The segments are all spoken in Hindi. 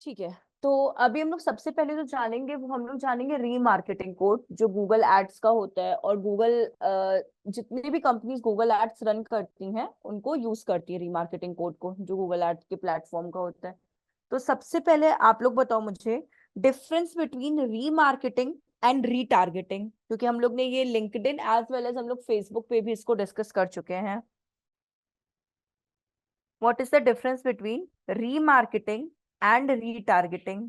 ठीक है। तो अभी हम लोग सबसे पहले जो जानेंगे वो हम लोग जानेंगे रीमार्केटिंग कोड जो गूगल एड्स का होता है, और गूगल जितनी भी कंपनीज गूगल एड्स रन करती हैं उनको यूज करती है रीमार्केटिंग कोड को, जो गूगल एड्स के प्लेटफॉर्म का होता है। तो सबसे पहले आप लोग बताओ मुझे difference between remarketing and retargeting, क्योंकि हम लोग ने ये लिंक्डइन एज वेल एज हम लोग फेसबुक पे भी इसको डिस्कस कर चुके हैं। What is the difference between remarketing and retargeting?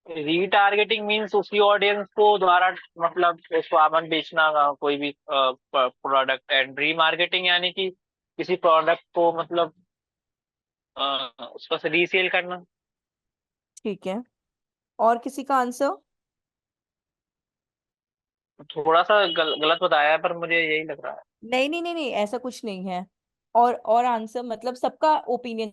Retargeting means उसी ऑडियंस को द्वारा मतलब उसको आमन बेचना कोई भी प्रोडक्ट, एंड रीमार्केटिंग यानी कि किसी प्रोडक्ट को मतलब उसको रीसेल करना। ठीक है, और किसी का आंसर? थोड़ा सा गलत बताया है पर मुझे यही लग रहा है। नहीं नहीं नहीं नहीं, ऐसा कुछ नहीं है। और आंसर मतलब सबका ओपिनियन।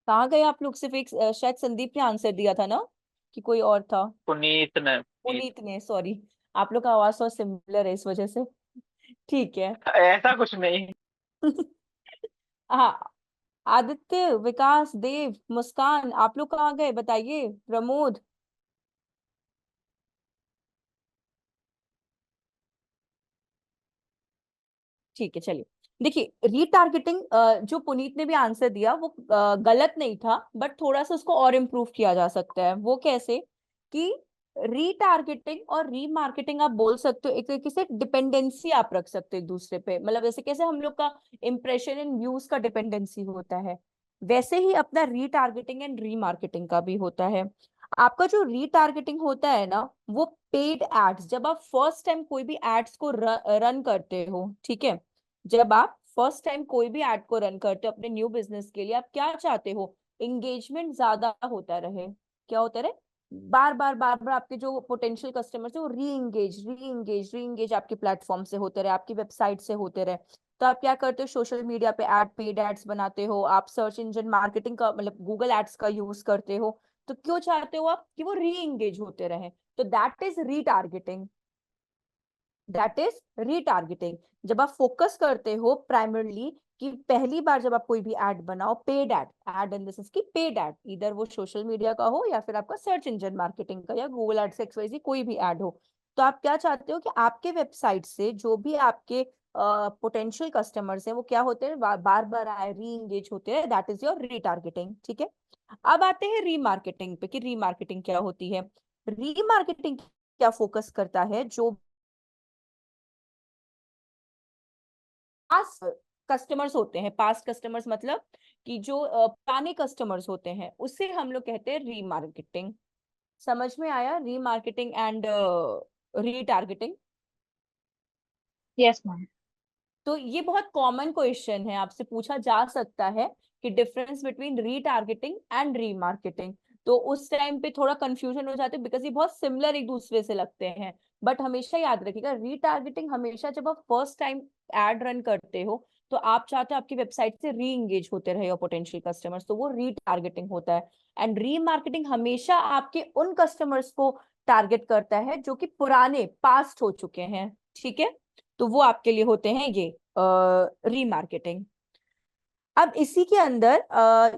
कहाँ गए आप लोग? सिर्फ एक शायद संदीप ने आंसर दिया था ना, कि कोई और था? पुनीत ने। पुनीत ने, सॉरी। आप लोग का आवाज तो सिमिलर है इस वजह से। ठीक है। ऐसा कुछ नहीं। हाँ, आदित्य, विकास, देव, मुस्कान, आप लोग कहाँ गए बताइए? प्रमोद। ठीक है, चलिए। देखिए, रीटारगेटिंग जो पुनीत ने भी आंसर दिया वो गलत नहीं था, बट थोड़ा सा उसको और इम्प्रूव किया जा सकता है। वो कैसे? कि रीटारगेटिंग और रीमार्केटिंग आप बोल सकते हो एक तरीके से डिपेंडेंसी आप रख सकते हो एक दूसरे पे, मतलब जैसे कैसे हम लोग का इंप्रेशन एंड व्यूज का डिपेंडेंसी होता है, वैसे ही अपना रीटारगेटिंग एंड रीमार्केटिंग का भी होता है। आपका जो रीटारगेटिंग होता है ना, वो पेड एड्स, जब आप फर्स्ट टाइम कोई भी एड्स को रन करते हो, ठीक है, जब आप फर्स्ट टाइम कोई भी एड को रन करते हो अपने न्यू बिजनेस के लिए, आप क्या चाहते हो? एंगेजमेंट ज्यादा होता रहे। क्या होता रहे? बार बार बार बार आपके जो पोटेंशियल कस्टमर्स है वो री एंगेज आपके प्लेटफॉर्म से होते रहे, आपकी वेबसाइट से होते रहे। तो आप क्या करते हो? सोशल मीडिया पे एड, पेड एड्स बनाते हो, आप सर्च इंजन मार्केटिंग का मतलब गूगल एड्स का यूज करते हो। तो क्यों चाहते हो आप कि वो री एंगेज होते रहे? तो that is retargeting. That is retargeting. जब आप फोकस करते हो प्राइमरली कि पहली बार जब आप कोई भी एड बनाओ, paid ad, ad in this की पेड एड, इधर वो सोशल मीडिया का हो या फिर आपका सर्च इंजन मार्केटिंग का या गूगल एड्स एक्सवाइजी कोई भी एड हो, तो आप क्या चाहते हो कि आपके वेबसाइट से जो भी आपके पोटेंशियल कस्टमर्स हैं वो क्या होते हैं? बार बार आए, री एंगेज होते हैं। That is your retargeting. ठीक है। अब आते हैं रीमार्केटिंग पे कि रीमार्केटिंग क्या होती है। रीमार्केटिंग क्या फोकस करता है? जो पास कस्टमर्स होते हैं, पास्ट कस्टमर्स मतलब कि जो पुराने कस्टमर्स होते हैं, उसे हम लोग कहते हैं रीमार्केटिंग। समझ में आया? Remarketing and retargeting. Yes ma'am. तो ये बहुत कॉमन क्वेश्चन है, आपसे पूछा जा सकता है कि difference between retargeting and remarketing. तो उस टाइम पे थोड़ा कंफ्यूजन हो जाते हैं बिकॉज ये बहुत सिमिलर एक दूसरे से लगते हैं। बट हमेशा याद रखिएगा, रीटारगेटिंग हमेशा जब आप फर्स्ट टाइम एड रन करते हो तो आप चाहते हो आपकी वेबसाइट से री एंगेज होते रहे पोटेंशियल कस्टमर्स, तो वो रीटारगेटिंग होता है। एंड रीमार्केटिंग हमेशा आपके उन कस्टमर्स को टारगेट करता है जो कि पुराने पास्ट हो चुके हैं। ठीक है। तो वो आपके लिए होते हैं ये रीमार्केटिंग। अब इसी के अंदर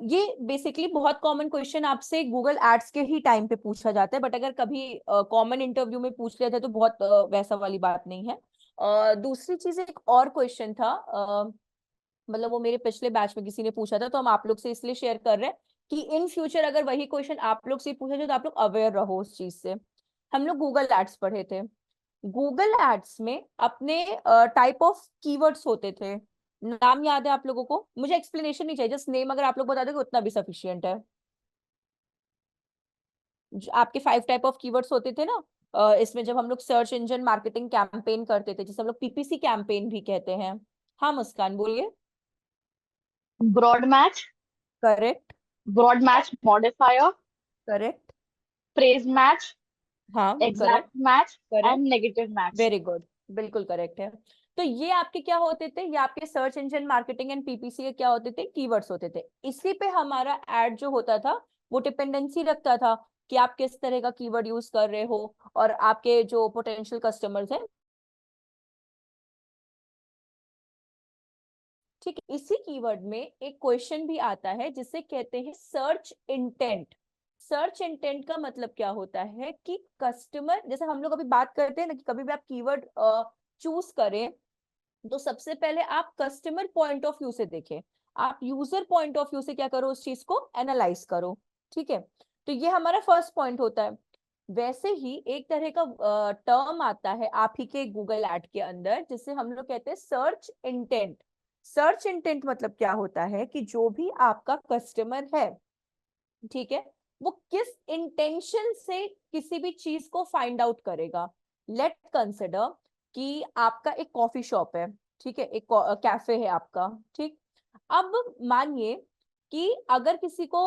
ये बेसिकली बहुत कॉमन क्वेश्चन आपसे गूगल एड्स के ही टाइम पे पूछा जाता है, बट अगर कभी कॉमन इंटरव्यू में पूछ लिया जाए तो बहुत वैसा वाली बात नहीं है। दूसरी चीज, एक और क्वेश्चन था, मतलब वो मेरे पिछले बैच में किसी ने पूछा था, तो हम आप लोग से इसलिए शेयर कर रहे हैं कि इन फ्यूचर अगर वही क्वेश्चन आप लोग से पूछा जाए तो आप लोग अवेयर रहो उस चीज से। हम लोग गूगल एड्स पढ़े थे। गूगल एड्स में अपने टाइप ऑफ कीवर्ड्स होते थे। नाम याद है आप लोगों को? मुझे एक्सप्लेनेशन नहीं चाहिए, जस्ट नेम अगर आप लोग बता दोगे उतना भी सफिशियंट है। आपके 5 टाइप ऑफ कीवर्ड्स होते थे ना, इसमें जब हम लोग सर्च इंजन मार्केटिंग कैंपेन करते थे, जिसे हम लोग पीपीसी कैंपेन भी कहते हैं। हाँ मुस्कान, बोलिए। Broad match, correct. Broad match modifier, correct. Phrase match, हाँ, exact correct. Match correct. And negative match. Very good. बिल्कुल करेक्ट है। तो ये आपके क्या होते थे? ये आपके search engine marketing and PPC के क्या होते थे? कीवर्ड्स होते थे। इसी पे हमारा एड जो होता था वो डिपेंडेंसी रखता था कि आप किस तरह का कीवर्ड यूज कर रहे हो और आपके जो पोटेंशियल कस्टमर्स हैं। ठीक है, इसी कीवर्ड में एक क्वेश्चन भी आता है जिसे कहते हैं सर्च इंटेंट। सर्च इंटेंट का मतलब क्या होता है कि कस्टमर, जैसे हम लोग अभी बात करते हैं ना कि कभी भी आप कीवर्ड चूज करें तो सबसे पहले आप कस्टमर पॉइंट ऑफ व्यू से देखें, आप यूजर पॉइंट ऑफ व्यू से क्या करो, उस चीज को एनालाइज करो। ठीक है, तो ये हमारा फर्स्ट पॉइंट होता है। वैसे ही एक तरह का टर्म आता है आप ही के गूगल एड के अंदर जिसे हम लोग कहते हैं सर्च इंटेंट। सर्च इंटेंट मतलब क्या होता है कि जो भी आपका कस्टमर है, ठीक है, वो किस इंटेंशन से किसी भी चीज को फाइंड आउट करेगा। लेट कंसिडर कि आपका एक कॉफी शॉप है, ठीक है, एक कैफे है आपका। ठीक, अब मानिए कि अगर किसी को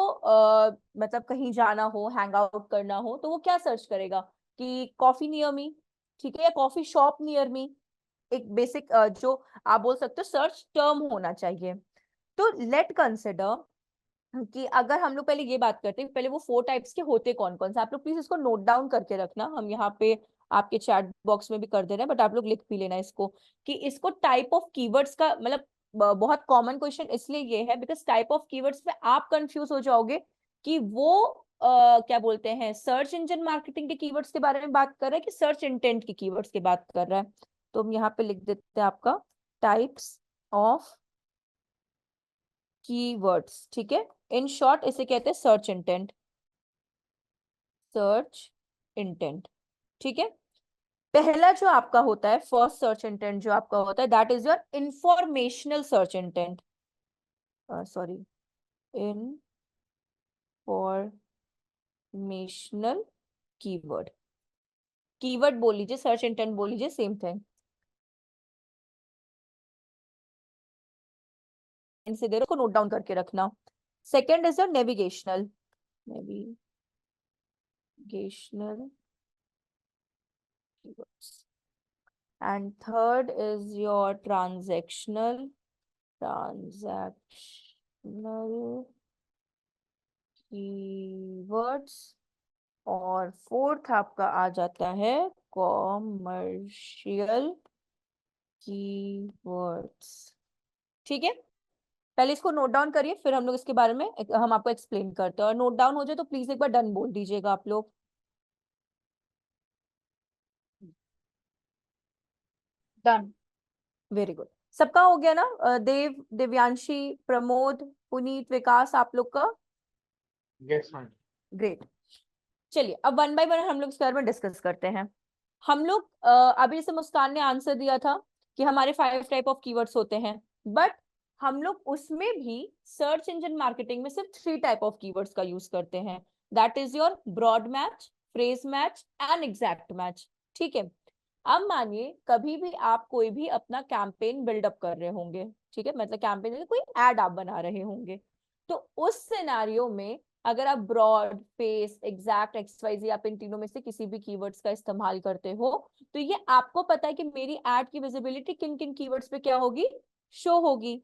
मतलब कहीं जाना हो, हैंग आउट करना हो, तो वो क्या सर्च करेगा कि कॉफी नियर मी, ठीक है, या कॉफी शॉप नियर मी। एक बेसिक जो आप बोल सकते हो सर्च टर्म होना चाहिए। तो लेट कंसिडर कि अगर हम लोग पहले ये बात करते हैं पहले वो 4 टाइप्स के होते कौन कौन से, आप लोग प्लीज इसको नोट डाउन करके रखना, हम यहाँ पे आपके चैट बॉक्स में भी कर दे रहे हैं बट आप लोग लिख भी लेना इसको, कि इसको टाइप ऑफ कीवर्ड्स का मतलब बहुत कॉमन क्वेश्चन इसलिए ये है बिकॉज टाइप ऑफ कीवर्ड्स में आप कंफ्यूज हो जाओगे कि वो क्या बोलते हैं सर्च इंजन मार्केटिंग के कीवर्ड्स के बारे में बात कर रहा है कि सर्च इंटेंट के कीवर्ड्स की बात कर रहा है। तो हम यहाँ पे लिख देते हैं आपका टाइप्स ऑफ कीवर्ड्स। ठीक है, इन शॉर्ट इसे कहते हैं सर्च इंटेंट। सर्च इंटेंट, ठीक है। पहला जो आपका होता है फर्स्ट सर्च इंटेंट जो आपका होता है that is your informational search intent. Sorry, informational keyword. Keyword बोल लीजिए, सर्च इंटेंट बोल लीजिए, सेम थिंग। इनसे दे को नोट डाउन करके रखना। Second is your navigational, navigational keywords. And third is your transactional keywords. और फोर्थ आपका आ जाता है कॉमर्शियल कीवर्ड्स। ठीक है, पहले इसको नोट डाउन करिए फिर हम लोग इसके बारे में हम आपको एक्सप्लेन करते हैं, और नोट डाउन हो जाए तो प्लीज एक बार डन बोल दीजिएगा आप लोग। Done. वेरी गुड, सबका हो गया ना? देव, दिव्यांशी, प्रमोद, पुनीत, विकास, आप लोग का? Yes ma'am. ग्रेट। चलिए अब वन बाय वन हम लोग इस बारे में डिस्कस करते हैं। हम लोग अभी जैसे मुस्कान ने आंसर दिया था कि हमारे 5 टाइप ऑफ कीवर्ड्स होते हैं, बट हम लोग उसमें भी सर्च इंजन मार्केटिंग में सिर्फ 3 टाइप ऑफ कीवर्ड्स का यूज करते हैं। That is your broad match, phrase match and exact match. ठीक है, अब मानिए कभी भी आप कोई भी अपना कैंपेन बिल्डअप कर रहे होंगे, ठीक है, मतलब कैंपेन कोई एड आप बना रहे होंगे, तो उस सिनेरियो में अगर आप ब्रॉड, फेस, एग्जैक्ट, एक्सवाइजी आप इन तीनों में से किसी भी कीवर्ड्स का इस्तेमाल करते हो तो ये आपको पता है कि मेरी एड की विजिबिलिटी किन किन कीवर्ड्स पे क्या होगी, शो होगी।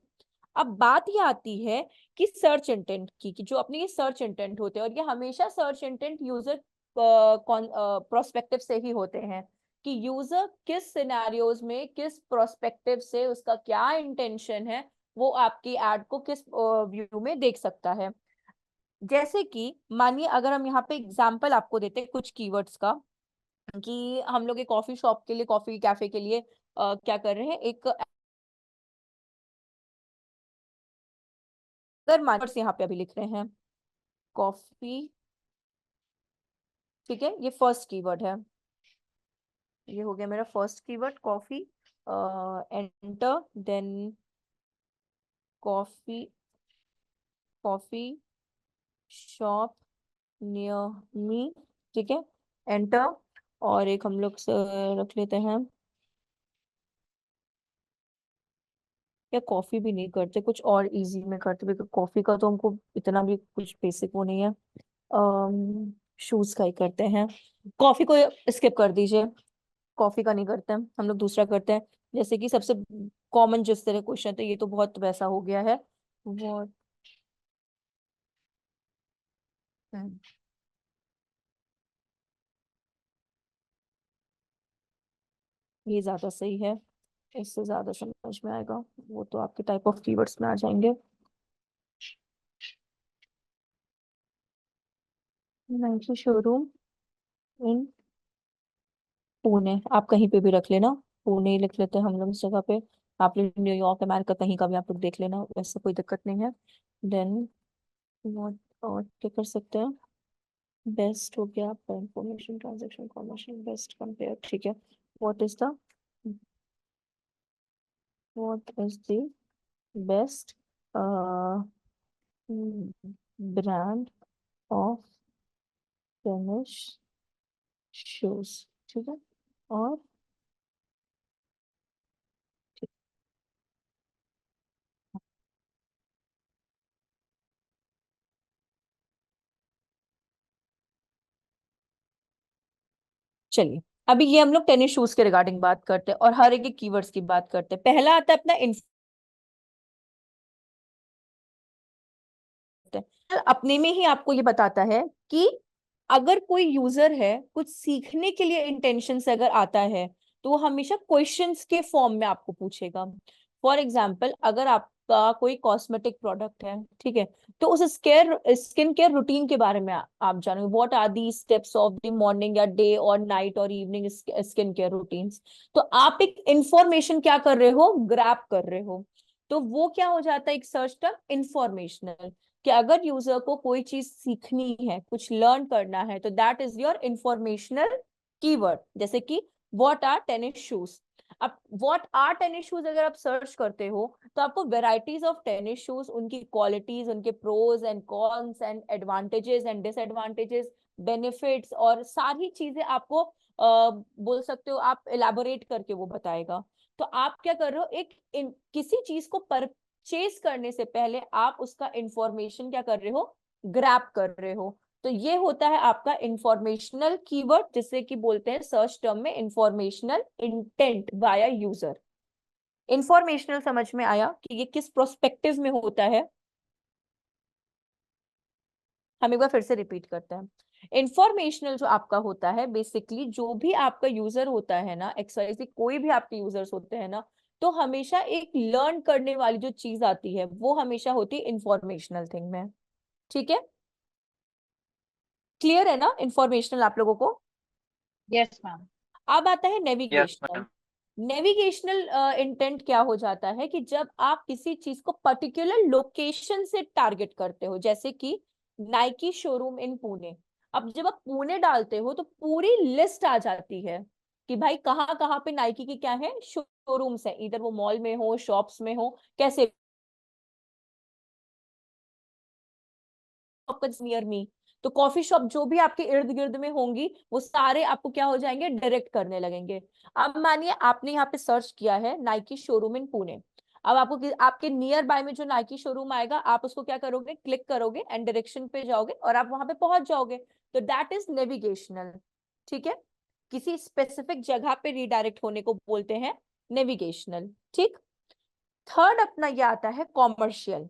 अब बात ये आती है कि सर्च इंटेंट की, कि जो अपने ये सर्च इंटेंट होते हैं और ये हमेशा सर्च इंटेंट यूजर प्रोस्पेक्टिव से ही होते हैं कि यूजर किस सिनेरियोज में किस प्रोस्पेक्टिव से उसका क्या इंटेंशन है वो आपकी एड को किस व्यू में देख सकता है। जैसे कि मानिए अगर हम यहाँ पे एग्जांपल आपको देते हैं कुछ कीवर्ड्स का, कि हम लोग एक कॉफी शॉप के लिए, कॉफी कैफे के लिए क्या कर रहे हैं, एक अगर मार्केट्स यहाँ पे अभी लिख रहे हैं कॉफी, ठीक है, ये फर्स्ट कीवर्ड है, ये हो गया मेरा first keyword coffee. Enter then coffee, coffee shop near me, ठीक है, एंटर। और एक हम लोग रख लेते हैं, या कॉफी भी नहीं करते, कुछ और इजी में करते बिकॉज कॉफी का तो हमको इतना भी कुछ बेसिक वो नहीं है। शूज का ही करते हैं, कॉफी को स्किप कर दीजिए, कॉफी का नहीं करते हैं हम लोग, दूसरा करते हैं। जैसे कि सबसे कॉमन जिस तरह क्वेश्चन थे, ये तो बहुत वैसा हो गया है, बहुत हम्म, ये ज्यादा सही है, इससे ज्यादा समझ में आएगा, वो तो आपके टाइप ऑफ कीवर्ड्स में आ जाएंगे। नाइकी शोरूम इन पुणे, आप कहीं पे भी रख लेना, पुणे ही लिख लेते हैं हम लोग इस जगह पे। आप लोग न्यूयॉर्क अमेरिका कहीं का भी आप लोग देख लेना, वैसे कोई दिक्कत नहीं है। देन व्हाट और क्या कर सकते हैं, बेस्ट हो गया आपका, information transaction commercial best compare, ठीक है। What is the what is the best brand of tennis shoes, ठीक है। और चलिए, अभी ये हम लोग टेनिस शूज के रिगार्डिंग बात करते हैं और हर एक कीवर्ड्स की बात करते हैं। पहला आता है अपना अपने में ही आपको ये बताता है कि अगर कोई यूजर है कुछ सीखने के लिए इंटेंशन से अगर आता है तो वो हमेशा क्वेश्चंस के फॉर्म में आपको पूछेगा। फॉर एग्जाम्पल, अगर आपका कोई कॉस्मेटिक प्रोडक्ट है, ठीक है, तो उस स्किन केयर रूटीन के बारे में आप जानोगे, what are the steps of the morning या डे और नाइट और इवनिंग स्किन केयर रूटीन्स। तो आप एक इंफॉर्मेशन क्या कर रहे हो, ग्रैब कर रहे हो। तो वो क्या हो जाता है, एक सर्च टर्म इंफॉर्मेशनल, कि अगर यूजर को कोई चीज सीखनी है, कुछ लर्न करना है, तो that is your informational keyword. जैसे कि व्हाट आर टेनिस शूज। अब व्हाट आर टेनिस शूज अगर आप सर्च करते हो तो आपको वेराइटीज ऑफ टेनिस शूज, उनकी क्वालिटीज, उनके pros and cons and advantages and disadvantages, benefits और सारी चीजें आपको बोल सकते हो, आप इलेबोरेट करके वो बताएगा। तो आप क्या कर रहे हो, किसी चीज को परचेज करने से पहले आप उसका इंफॉर्मेशन क्या कर रहे हो, ग्रैब कर रहे हो। तो ये होता है आपका इंफॉर्मेशनल कीवर्ड, जिसे कि बोलते हैं सर्च टर्म में informational intent via user. Informational समझ में आया कि ये किस प्रोस्पेक्टिव में होता है। हम एक बार फिर से रिपीट करते हैं। इंफॉर्मेशनल जो आपका होता है, बेसिकली जो भी आपका यूजर होता है ना, एक्सवाइज कोई भी आपके यूजर्स होते हैं ना, तो हमेशा एक लर्न करने वाली जो चीज आती है वो हमेशा होती है इंफॉर्मेशनल थिंग में। ठीक है, क्लियर है ना इंफॉर्मेशनल आप लोगों को। Yes, ma'am. अब आता है yes navigational. Ma'am. Navigational intent क्या हो जाता है कि जब आप किसी चीज को पर्टिकुलर लोकेशन से टारगेट करते हो, जैसे कि नाइकी शोरूम इन पुणे। अब जब आप पुणे डालते हो तो पूरी लिस्ट आ जाती है कि भाई कहाँ कहाँ पे नाइकी की क्या है, शोरूम्स है, इधर वो मॉल में हो, शॉप्स में हो, कैसे नियर मी। तो कॉफी शॉप जो भी आपके इर्द गिर्द में होंगी वो सारे आपको क्या हो जाएंगे, डायरेक्ट करने लगेंगे। अब मानिए आपने यहाँ पे सर्च किया है नाइकी शोरूम इन पुणे। अब आपको आपके नियर बाय में जो नाइकी शोरूम आएगा, आप उसको क्या करोगे, क्लिक करोगे एंड डायरेक्शन पे जाओगे और आप वहां पे पहुंच जाओगे। तो दैट इज नेविगेशनल। ठीक है, किसी स्पेसिफिक जगह पे रिडायरेक्ट होने को बोलते हैं नेविगेशनल। ठीक। थर्ड अपना ये आता है कॉमर्शियल।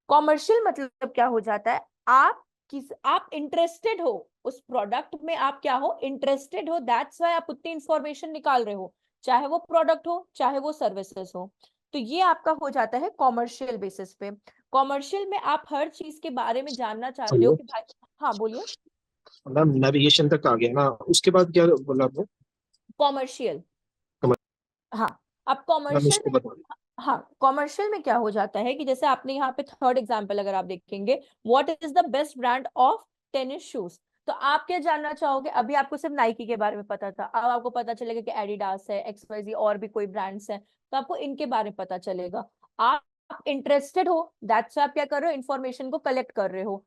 कॉमर्शियल मतलब क्या हो जाता है, आप इंटरेस्टेड हो उस प्रोडक्ट में, आप क्या हो, इंटरेस्टेड हो, दैट्स वाई आप उतनी इंफॉर्मेशन निकाल रहे हो, चाहे वो प्रोडक्ट हो चाहे वो सर्विसेज हो। तो ये आपका हो जाता है कॉमर्शियल बेसिस पे। कॉमर्शियल में आप हर चीज के बारे में जानना चाहते हो हेलो कि भाई, हाँ बोलिए। मैम, नेविगेशन तक आ गया ना, उसके बाद क्या बोला आपने? कॉमर्शियल। कमर- हाँ, अब मैम कॉमर्शियल इसको में, बताओ। हाँ कॉमर्शियल में क्या हो जाता है कि जैसे आपने यहाँ पे थर्ड एग्जांपल अगर आप देखेंगे, what is the best brand of tennis shoes. तो आप क्या जानना चाहोगे, अभी आपको सिर्फ नाइकी के बारे में पता था, अब आपको पता चलेगा कि एडिडास है, एक्सवाईजी और भी कोई ब्रांड्स हैं, तो आपको इनके बारे में पता चलेगा। आप इंटरेस्टेड हो, दैट्स आप क्या कर रहे हो, इन्फॉर्मेशन को कलेक्ट कर रहे हो।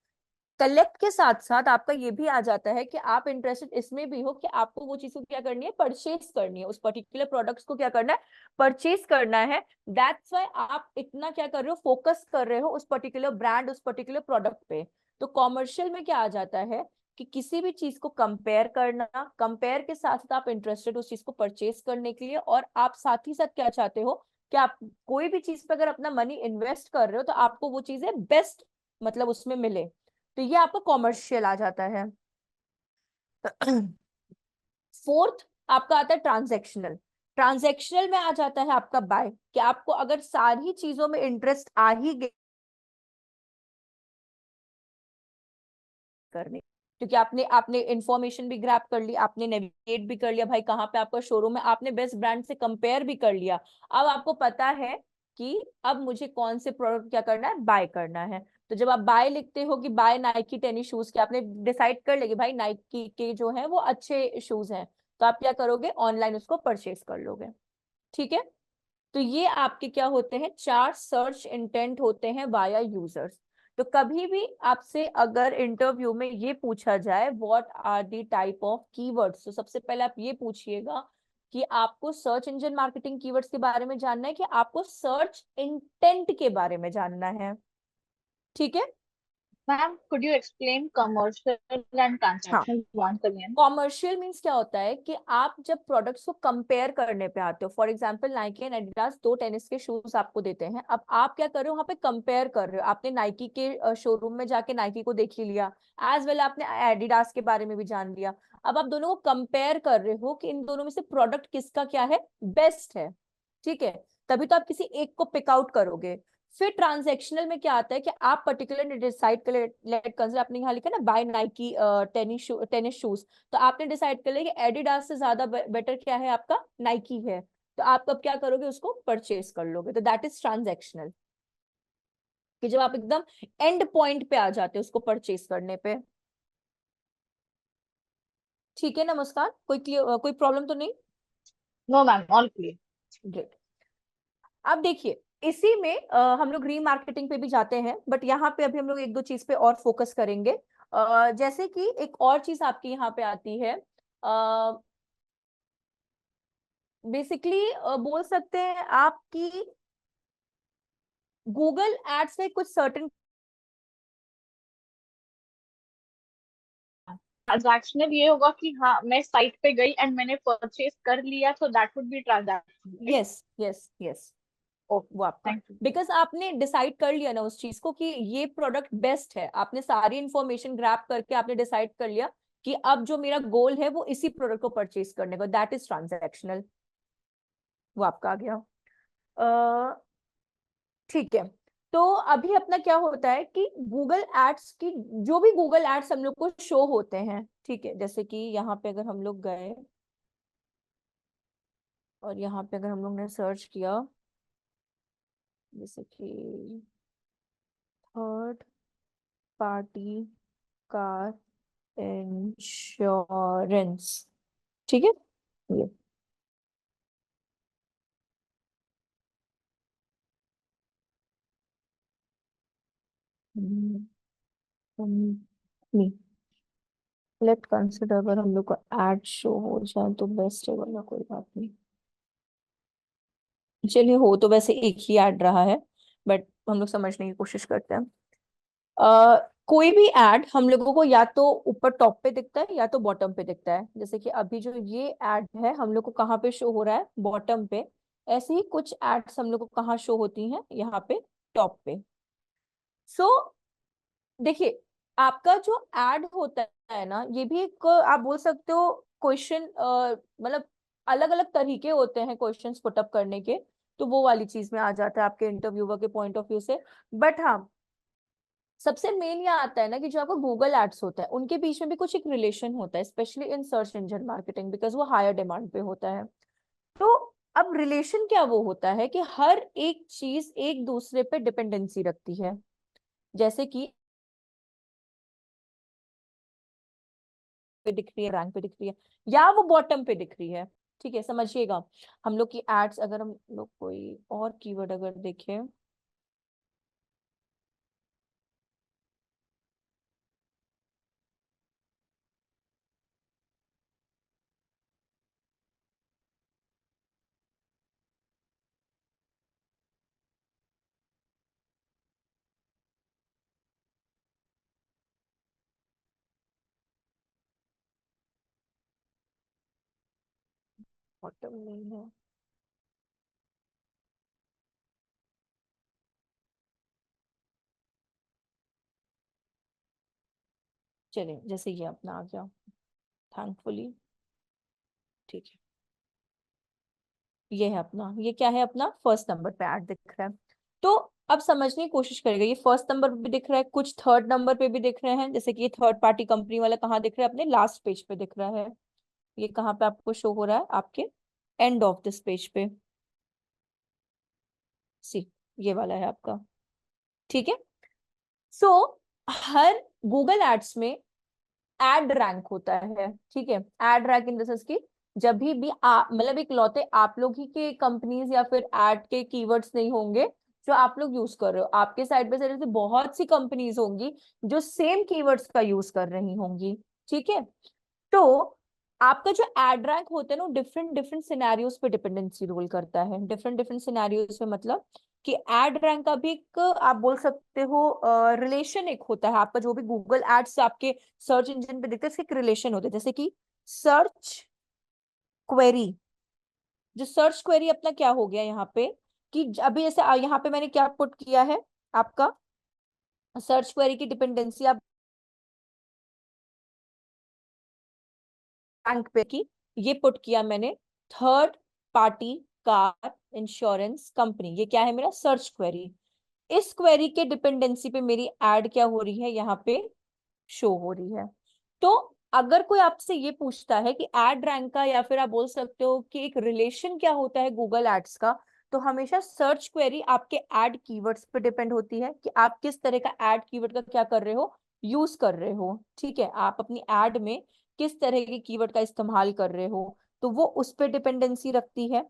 कलेक्ट के साथ साथ आपका ये भी आ जाता है कि आप इंटरेस्टेड इसमें भी हो कि आपको वो चीज को क्या करनी है, परचेज करनी है, उस पर्टिकुलर प्रोडक्ट्स को क्या करना है, परचेज करना है। दैट्स वाई आप इतना क्या कर रहे हो, फोकस कर रहे हो उस पर्टिकुलर ब्रांड, उस पर्टिकुलर प्रोडक्ट पे। तो कॉमर्शियल में क्या आ जाता है कि किसी भी चीज को कंपेयर करना, कंपेयर के साथ साथ आप इंटरेस्टेड उस चीज को परचेज करने के लिए, और आप साथ ही साथ क्या चाहते हो कि आप कोई भी चीज पे अगर अपना मनी इन्वेस्ट कर रहे हो तो आपको वो चीजें बेस्ट मतलब उसमें मिले। तो ये आपका कॉमर्शियल आ जाता है। फोर्थ आपका आता है ट्रांजैक्शनल। ट्रांजैक्शनल में आ जाता है आपका बाय, कि आपको अगर सारी चीजों में इंटरेस्ट आ ही गया करने, क्योंकि आपने आपने इंफॉर्मेशन भी ग्रैब कर ली, आपने नेविगेट भी कर लिया भाई कहाँ पे आपका शोरूम है, आपने बेस्ट ब्रांड से कंपेयर भी कर लिया। अब आपको पता है कि अब मुझे कौन से प्रोडक्ट क्या करना है, बाय करना है। तो जब आप बाय लिखते हो कि बाय नाइकी टेनिस शूज के, आपने डिसाइड कर लेगी भाई नाइकी के जो है वो अच्छे शूज हैं, तो आप क्या करोगे, ऑनलाइन उसको परचेज कर लोगे। ठीक है, तो ये आपके क्या होते हैं, 4 सर्च इंटेंट होते हैं वाया यूजर्स। तो कभी भी आपसे अगर इंटरव्यू में ये पूछा जाए what are the type of keywords, तो सबसे पहले आप ये पूछिएगा कि आपको सर्च इंजन मार्केटिंग कीवर्ड्स के बारे में जानना है कि आपको सर्च इंटेंट के बारे में जानना है। ठीक है, Ma'am, could you explain commercial and हाँ। transactional once again? Commercial means क्या होता है कि आप जब प्रोडक्ट्स को कंपेयर करने पे आते हो, for example Nike and Adidas 2 tennis के शूज आपको देते हैं, अब आप क्या कर रहे हो, वहां पे कंपेयर कर रहे हो, आपने नाइकी के शोरूम में जाके नाइकी को देख ही लिया, एज वेल आपने एडिडास के बारे में भी जान लिया। अब आप दोनों को कंपेयर कर रहे हो कि इन दोनों में से प्रोडक्ट किसका क्या है, बेस्ट है। ठीक है, तभी तो आप किसी एक को पिक आउट करोगे। फिर ट्रांजैक्शनल में क्या आता है कि आप पर्टिकुलर डिसाइड कर लेट कंसिडर, आपने यहाँ लिखा ना बाय नाइकी टेनिस शूज, तो आपने डिसाइड कर लिया कि एडिडास से ज्यादा बेटर क्या है आपका, नाइकी है, तो आप कब क्या करोगे, उसको परचेज कर लोगे। तो दैट इज ट्रांजैक्शनल, कि जब आप एकदम एंड पॉइंट पे आ जाते हो उसको परचेज करने पे। ठीक है, नमस्कार, कोई प्रॉब्लम तो नहीं? No, ma'am, all clear. Great. अब देखिए, इसी में हम लोग रीमार्केटिंग पे भी जाते हैं, बट यहाँ पे अभी हम लोग एक दो चीज पे और फोकस करेंगे। जैसे कि एक और चीज आपकी यहाँ पे आती है, बेसिकली बोल सकते हैं आपकी गूगल एड्स में कुछ सर्टेन ट्रांजैक्शनल ये होगा कि हाँ मैं साइट पे गई एंड मैंने परचेज कर लिया, so that would be transaction, right? Yes yes yes, Okay, वो आपका, thank you. बिकॉज आपने डिसाइड कर लिया ना उस चीज को कि ये प्रोडक्ट बेस्ट है, आपने सारी इंफॉर्मेशन ग्रैब करके आपने डिसाइड कर लिया कि अब जो मेरा गोल है वो इसी प्रोडक्ट को परचेज करने का, दैट इज ट्रांजैक्शनल, वो आपका आ गया। ठीक है, तो अभी अपना क्या होता है कि गूगल एड्स की, जो भी गूगल एड्स हम लोग को शो होते हैं, ठीक है, जैसे कि यहाँ पे अगर हम लोग गए और यहाँ पे अगर हम लोग ने सर्च किया, जैसे कि थर्ड पार्टी कार इंश्योरेंस, ठीक है, ये कंपनी, लेट कंसिडर, अगर हम लोग को एड शो हो जाए तो बेस्ट है, वरना कोई बात नहीं। चलिए, हो तो वैसे एक ही ऐड रहा है, बट हम लोग समझने की कोशिश करते हैं। कोई भी ऐड हम लोगों को या तो ऊपर टॉप पे दिखता है या तो बॉटम पे दिखता है, जैसे कि अभी जो ये ऐड है हम लोग को कहाँ पे शो हो रहा है, बॉटम पे। ऐसे ही कुछ एड्स हम लोग को कहाँ शो होती हैं, यहाँ पे टॉप पे। सो देखिए, आपका जो ऐड होता है ना, ये भी एक आप बोल सकते हो क्वेश्चन, मतलब अलग अलग तरीके होते हैं क्वेश्चंस पुटअप करने के, तो वो वाली चीज में आ जाता है आपके इंटरव्यूअर के पॉइंट ऑफ व्यू से। बट हाँ, सबसे मेन ये आता है ना कि जो आपका गूगल एड्स होता है उनके बीच में भी कुछ एक रिलेशन होता है, specially in search engine marketing, because वो हायर डिमांड पे होता है। तो अब रिलेशन क्या वो होता है कि हर एक चीज एक दूसरे पे डिपेंडेंसी रखती है, जैसे कि पे दिख रही है, रैंक पे दिख रही है, या वो बॉटम पे दिख रही है। ठीक है, समझिएगा, हम लोग की एड्स, अगर हम लोग कोई और कीवर्ड अगर देखें, बॉटम नहीं है, चलिए जैसे ये अपना आ गया, थैंकफुली, ठीक है। ये है अपना, ये क्या है अपना, फर्स्ट नंबर पे ऐड दिख रहा है। तो अब समझने की कोशिश करेगा, ये फर्स्ट नंबर पे भी दिख रहा है, कुछ थर्ड नंबर पे भी दिख रहे हैं, जैसे कि ये थर्ड पार्टी कंपनी वाला कहाँ दिख रहा है, अपने लास्ट पेज पे दिख रहा है। ये कहाँ पे आपको शो हो रहा है, आपके एंड ऑफ दिस पेज पे, सी, ये वाला है आपका, ठीक है। सो हर गूगल एड्स में एड रैंक होता है, ठीक है। Ad rank in the sense की जब भी मतलब एक लौते आप लोग ही के कंपनीज या फिर एड के कीवर्ड्स नहीं होंगे जो आप लोग यूज कर रहे हो, आपके साइड पे से बहुत सी कंपनीज होंगी जो सेम कीवर्ड्स का यूज कर रही होंगी, ठीक है। तो आपका जो एड रैंक होता है ना, डिफरेंट डिफरेंट सिनेरियोज पे डिपेंडेंसी रोल करता है। डिफरेंट डिफरेंट सिनेरियोज में मतलब कि एड रैंक का भी एक आप बोल सकते हो रिलेशन एक होता है, आपका जो भी गूगल एड्स आपके सर्च इंजन पे दिखता है, इसका एक रिलेशन होता है। जैसे कि सर्च क्वेरी, जो सर्च क्वेरी अपना क्या हो गया यहाँ पे, कि अभी जैसे यहाँ पे मैंने क्या पुट किया है, आपका सर्च क्वेरी की डिपेंडेंसी आप बैंक पे की, ये पुट किया मैंने, third party car insurance company, ये क्या है मेरा सर्च क्वेरी। इस क्वेरी के डिपेंडेंसी पे मेरी एड क्या हो रही है, यहाँ पे शो हो रही है। तो अगर कोई आपसे ये पूछता है कि एड रैंक का, या फिर आप बोल सकते हो कि एक रिलेशन क्या होता है गूगल एड्स का, तो हमेशा सर्च क्वेरी आपके एड कीवर्ड्स पे डिपेंड होती है कि आप किस तरह का एड कीवर्ड का क्या कर रहे हो, यूज कर रहे हो, ठीक है। आप अपनी एड में किस तरह के कीवर्ड का इस्तेमाल कर रहे हो, तो वो उस पर डिपेंडेंसी रखती है।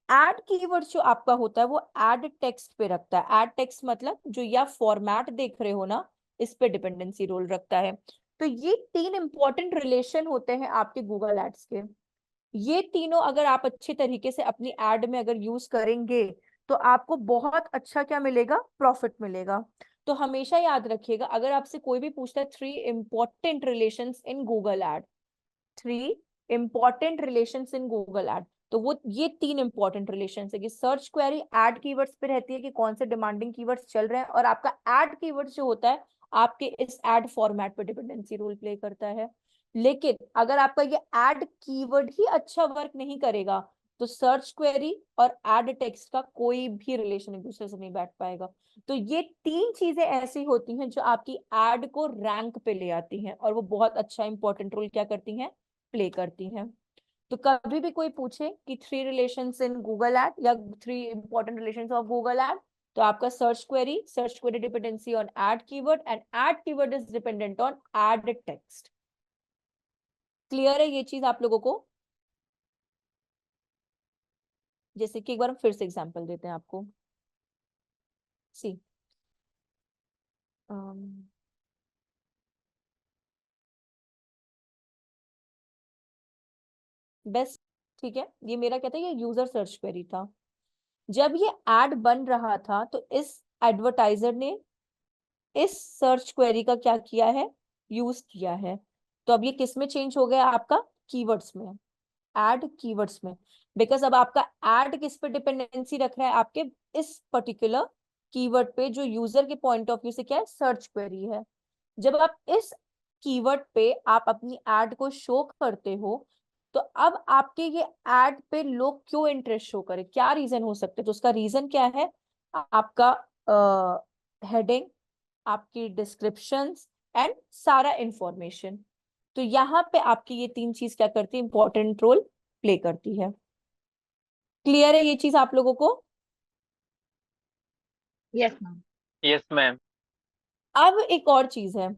एड कीवर्ड जो आपका होता है वो एड टेक्स्ट पे रखता है। एड टेक्स्ट मतलब जो या फॉर्मेट देख रहे हो ना, इस पे डिपेंडेंसी रोल रखता है। तो ये तीन इंपॉर्टेंट रिलेशन होते हैं आपके गूगल एड्स के। ये तीनों अगर आप अच्छे तरीके से अपनी एड में अगर यूज करेंगे तो आपको बहुत अच्छा क्या मिलेगा, प्रॉफिट मिलेगा। तो हमेशा याद रखिएगा, अगर आपसे कोई भी पूछता है 3 important relations in Google ad, 3 important relations in Google ad, तो वो ये 3 इंपॉर्टेंट रिलेशन है कि सर्च क्वेरी एड कीवर्ड्स पे रहती है कि कौन से डिमांडिंग कीवर्ड्स चल रहे हैं, और आपका एड कीवर्ड्स जो होता है आपके इस एड फॉर्मेट पे डिपेंडेंसी रोल प्ले करता है। लेकिन अगर आपका ये एड कीवर्ड ही अच्छा वर्क नहीं करेगा तो सर्च क्वेरी और एड टेक्स्ट का कोई भी रिलेशन एक दूसरे से नहीं बैठ पाएगा। तो ये 3 चीजें ऐसी होती हैं जो आपकी एड को रैंक पे ले आती हैं, और वो बहुत अच्छा इंपॉर्टेंट रोल क्या करती हैं, प्ले करती हैं। तो कभी भी कोई पूछे कि 3 रिलेशंस इन गूगल एड या 3 important relations of Google ad, तो आपका search query dependency on ad keyword, and ad keyword is dependent on ad text. Clear है ये चीज आप लोगों को? जैसे कि एक बार हम फिर से एग्जांपल देते हैं आपको, सी बेस्ट, ठीक है। ये मेरा क्या था, ये यूजर सर्च क्वेरी था। जब ये एड बन रहा था तो इस एडवर्टाइजर ने इस सर्च क्वेरी का क्या किया है, यूज किया है। तो अब ये किस में चेंज हो गया, आपका कीवर्ड्स में, एड कीवर्ड्स में। बिकॉज अब आपका एड किस पे डिपेंडेंसी रख रहा है, आपके इस पर्टिकुलर कीवर्ड पे जो यूजर के पॉइंट ऑफ व्यू से क्या है, सर्च क्वेरी है। जब आप इस कीवर्ड पे आप अपनी एड को शो करते हो, तो अब आपके ये एड पे लोग क्यों इंटरेस्ट शो करें, क्या रीजन हो सकते हैं, तो उसका रीजन क्या है, आपका हेडिंग, आपकी डिस्क्रिप्शंस एंड सारा इंफॉर्मेशन। तो यहाँ पे आपकी ये 3 चीज क्या करती है, इंपॉर्टेंट रोल प्ले करती है। क्लियर है ये चीज आप लोगों को? Yes ma'am. Yes ma'am. अब एक और चीज है,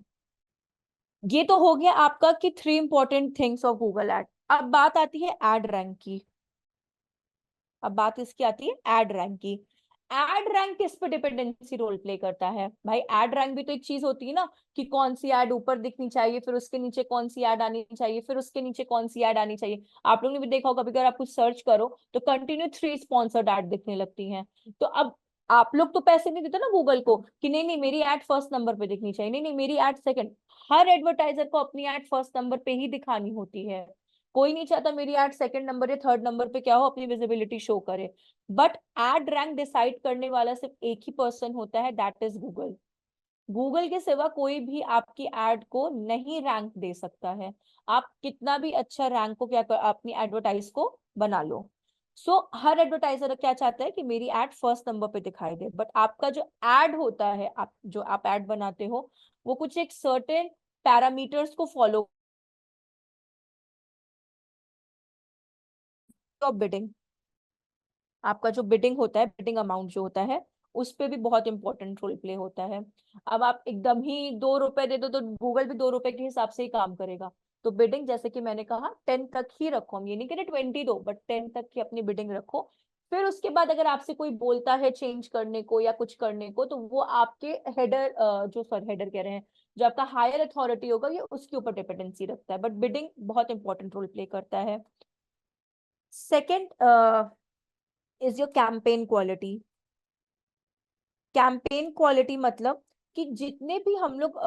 ये तो हो गया आपका कि 3 important things of Google add. अब बात आती है एड रैंक की। अब बात इसकी आती है एड रैंक की। एड रैंक किस पे डिपेंडेंसी रोल प्ले करता है भाई, एड रैंक भी तो एक चीज होती है ना, कि कौन सी एड ऊपर दिखनी चाहिए, फिर उसके नीचे कौन सी एड आनी चाहिए, फिर उसके नीचे कौन सी एड आनी चाहिए। आप लोगों ने भी देखा होगा, कभी अगर आप कुछ सर्च करो तो कंटिन्यू 3 स्पॉन्सर्ड एड दिखने लगती हैं। तो अब आप लोग तो पैसे नहीं देते ना गूगल को कि नहीं नहीं मेरी एड फर्स्ट नंबर पे दिखनी चाहिए, नहीं नहीं मेरी एड सेकंड। हर एडवर्टाइजर को अपनी एड फर्स्ट नंबर पे ही दिखानी होती है। कोई नहीं चाहता मेरी एड सेकंड नंबर या थर्ड नंबर पे क्या हो, अपनी विजिबिलिटी शो करे। बट एड रैंक डिसाइड करने वाला सिर्फ एक ही पर्सन होता है, दैट इज गूगल। गूगल के सिवा कोई भी आपकी एड को नहीं रैंक दे सकता है। आप कितना भी अच्छा रैंक को अपनी एडवर्टाइज को बना लो। हर एडवर्टाइजर क्या चाहता है कि मेरी एड फर्स्ट नंबर पे दिखाई दे, बट आपका जो एड होता है, आप एड बनाते हो, वो कुछ एक सर्टेन पैरामीटर्स को फॉलो। बिडिंग, आपका जो बिडिंग होता है, बिडिंग अमाउंट जो होता है, उस पे भी बहुत इंपॉर्टेंट रोल प्ले होता है। अब आप एकदम ही 2 रुपए दे दो तो गूगल भी 2 रुपए के हिसाब से ही काम करेगा। तो बिडिंग, जैसे कि मैंने कहा, 10 तक ही रखो। हम ये नहीं कह रहे 20 दो, बट 10 तक की अपनी बिडिंग रखो। फिर उसके बाद अगर आपसे कोई बोलता है चेंज करने को या कुछ करने को, तो वो आपके हेडर, हेडर कह रहे हैं, जो आपका हायर अथॉरिटी होगा, ये उसके ऊपर डिपेंडेंसी रखता है, बट बिडिंग बहुत इंपॉर्टेंट रोल प्ले करता है। Second is your campaign quality. Campaign quality मतलब कि जितने भी हम लोग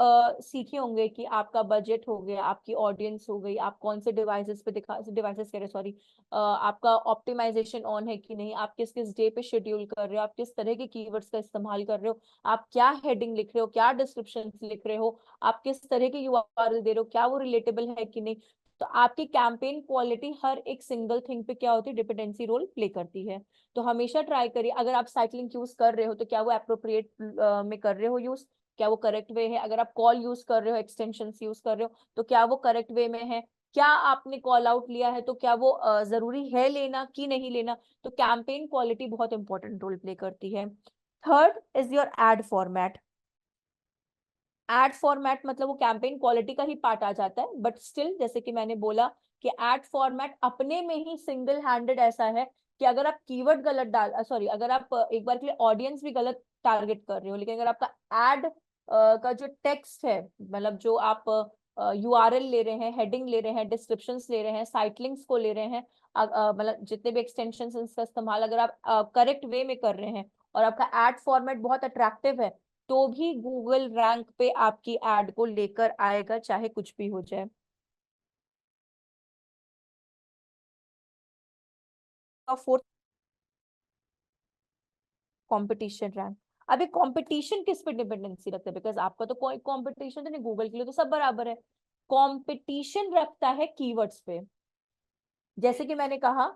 सीखे होंगे कि आपका बजट हो गया, आपकी ऑडियंस हो गई, आप कौन से डिवाइसेस पे डिवाइसेस कह रहे, सॉरी, आपका ऑप्टिमाइजेशन ऑन है कि नहीं, आप किस किस डे पे शेड्यूल कर रहे हो, आप किस तरह के कीवर्ड्स का इस्तेमाल कर रहे हो, आप क्या हेडिंग लिख रहे हो, क्या डिस्क्रिप्शन लिख रहे हो, आप किस तरह के यूआरएल दे रहे हो, क्या वो रिलेटेबल है कि नहीं। तो आपकी कैंपेन क्वालिटी हर एक सिंगल थिंग पे क्या होती है, डिपेंडेंसी रोल प्ले करती है। तो हमेशा ट्राई करिए, अगर आप साइक्लिंग यूज कर रहे हो तो क्या वो अप्रोप्रिएट में कर रहे हो यूज, क्या वो करेक्ट वे है। अगर आप कॉल यूज कर रहे हो, एक्सटेंशन यूज कर रहे हो, तो क्या वो करेक्ट वे में है। क्या आपने कॉल आउट लिया है तो क्या वो जरूरी है लेना कि नहीं लेना। तो कैंपेन क्वालिटी बहुत इंपॉर्टेंट रोल प्ले करती है। Third is your add format. Add format मतलब वो कैंपेन क्वालिटी का ही पार्ट आ जाता है, बट स्टिल, जैसे कि मैंने बोला कि एड फॉर्मेट अपने में ही सिंगल हैंडेड ऐसा है कि अगर आप कीवर्ड गलत डाल, सॉरी, अगर आप एक बार के लिए ऑडियंस भी गलत टारगेट कर रहे हो, लेकिन अगर आपका एड का जो टेक्स्ट है, मतलब जो आप यूआरएल ले रहे हैं, हेडिंग ले रहे हैं, डिस्क्रिप्शंस ले रहे हैं, साइट लिंक्स को ले रहे हैं, मतलब जितने भी एक्सटेंशंस का इस्तेमाल अगर आप करेक्ट वे में कर रहे हैं, और आपका एड फॉर्मेट बहुत अट्रैक्टिव है, तो भी गूगल रैंक पे आपकी एड को लेकर आएगा, चाहे कुछ भी हो जाए। और फोर्थ, कंपटीशन रैंक। अभी कंपटीशन किस पे डिपेंडेंसी रखता है, बिकॉज आपका तो कोई कंपटीशन तो नहीं, गूगल के लिए तो सब बराबर है। कंपटीशन रखता है कीवर्ड्स पे। जैसे कि मैंने कहा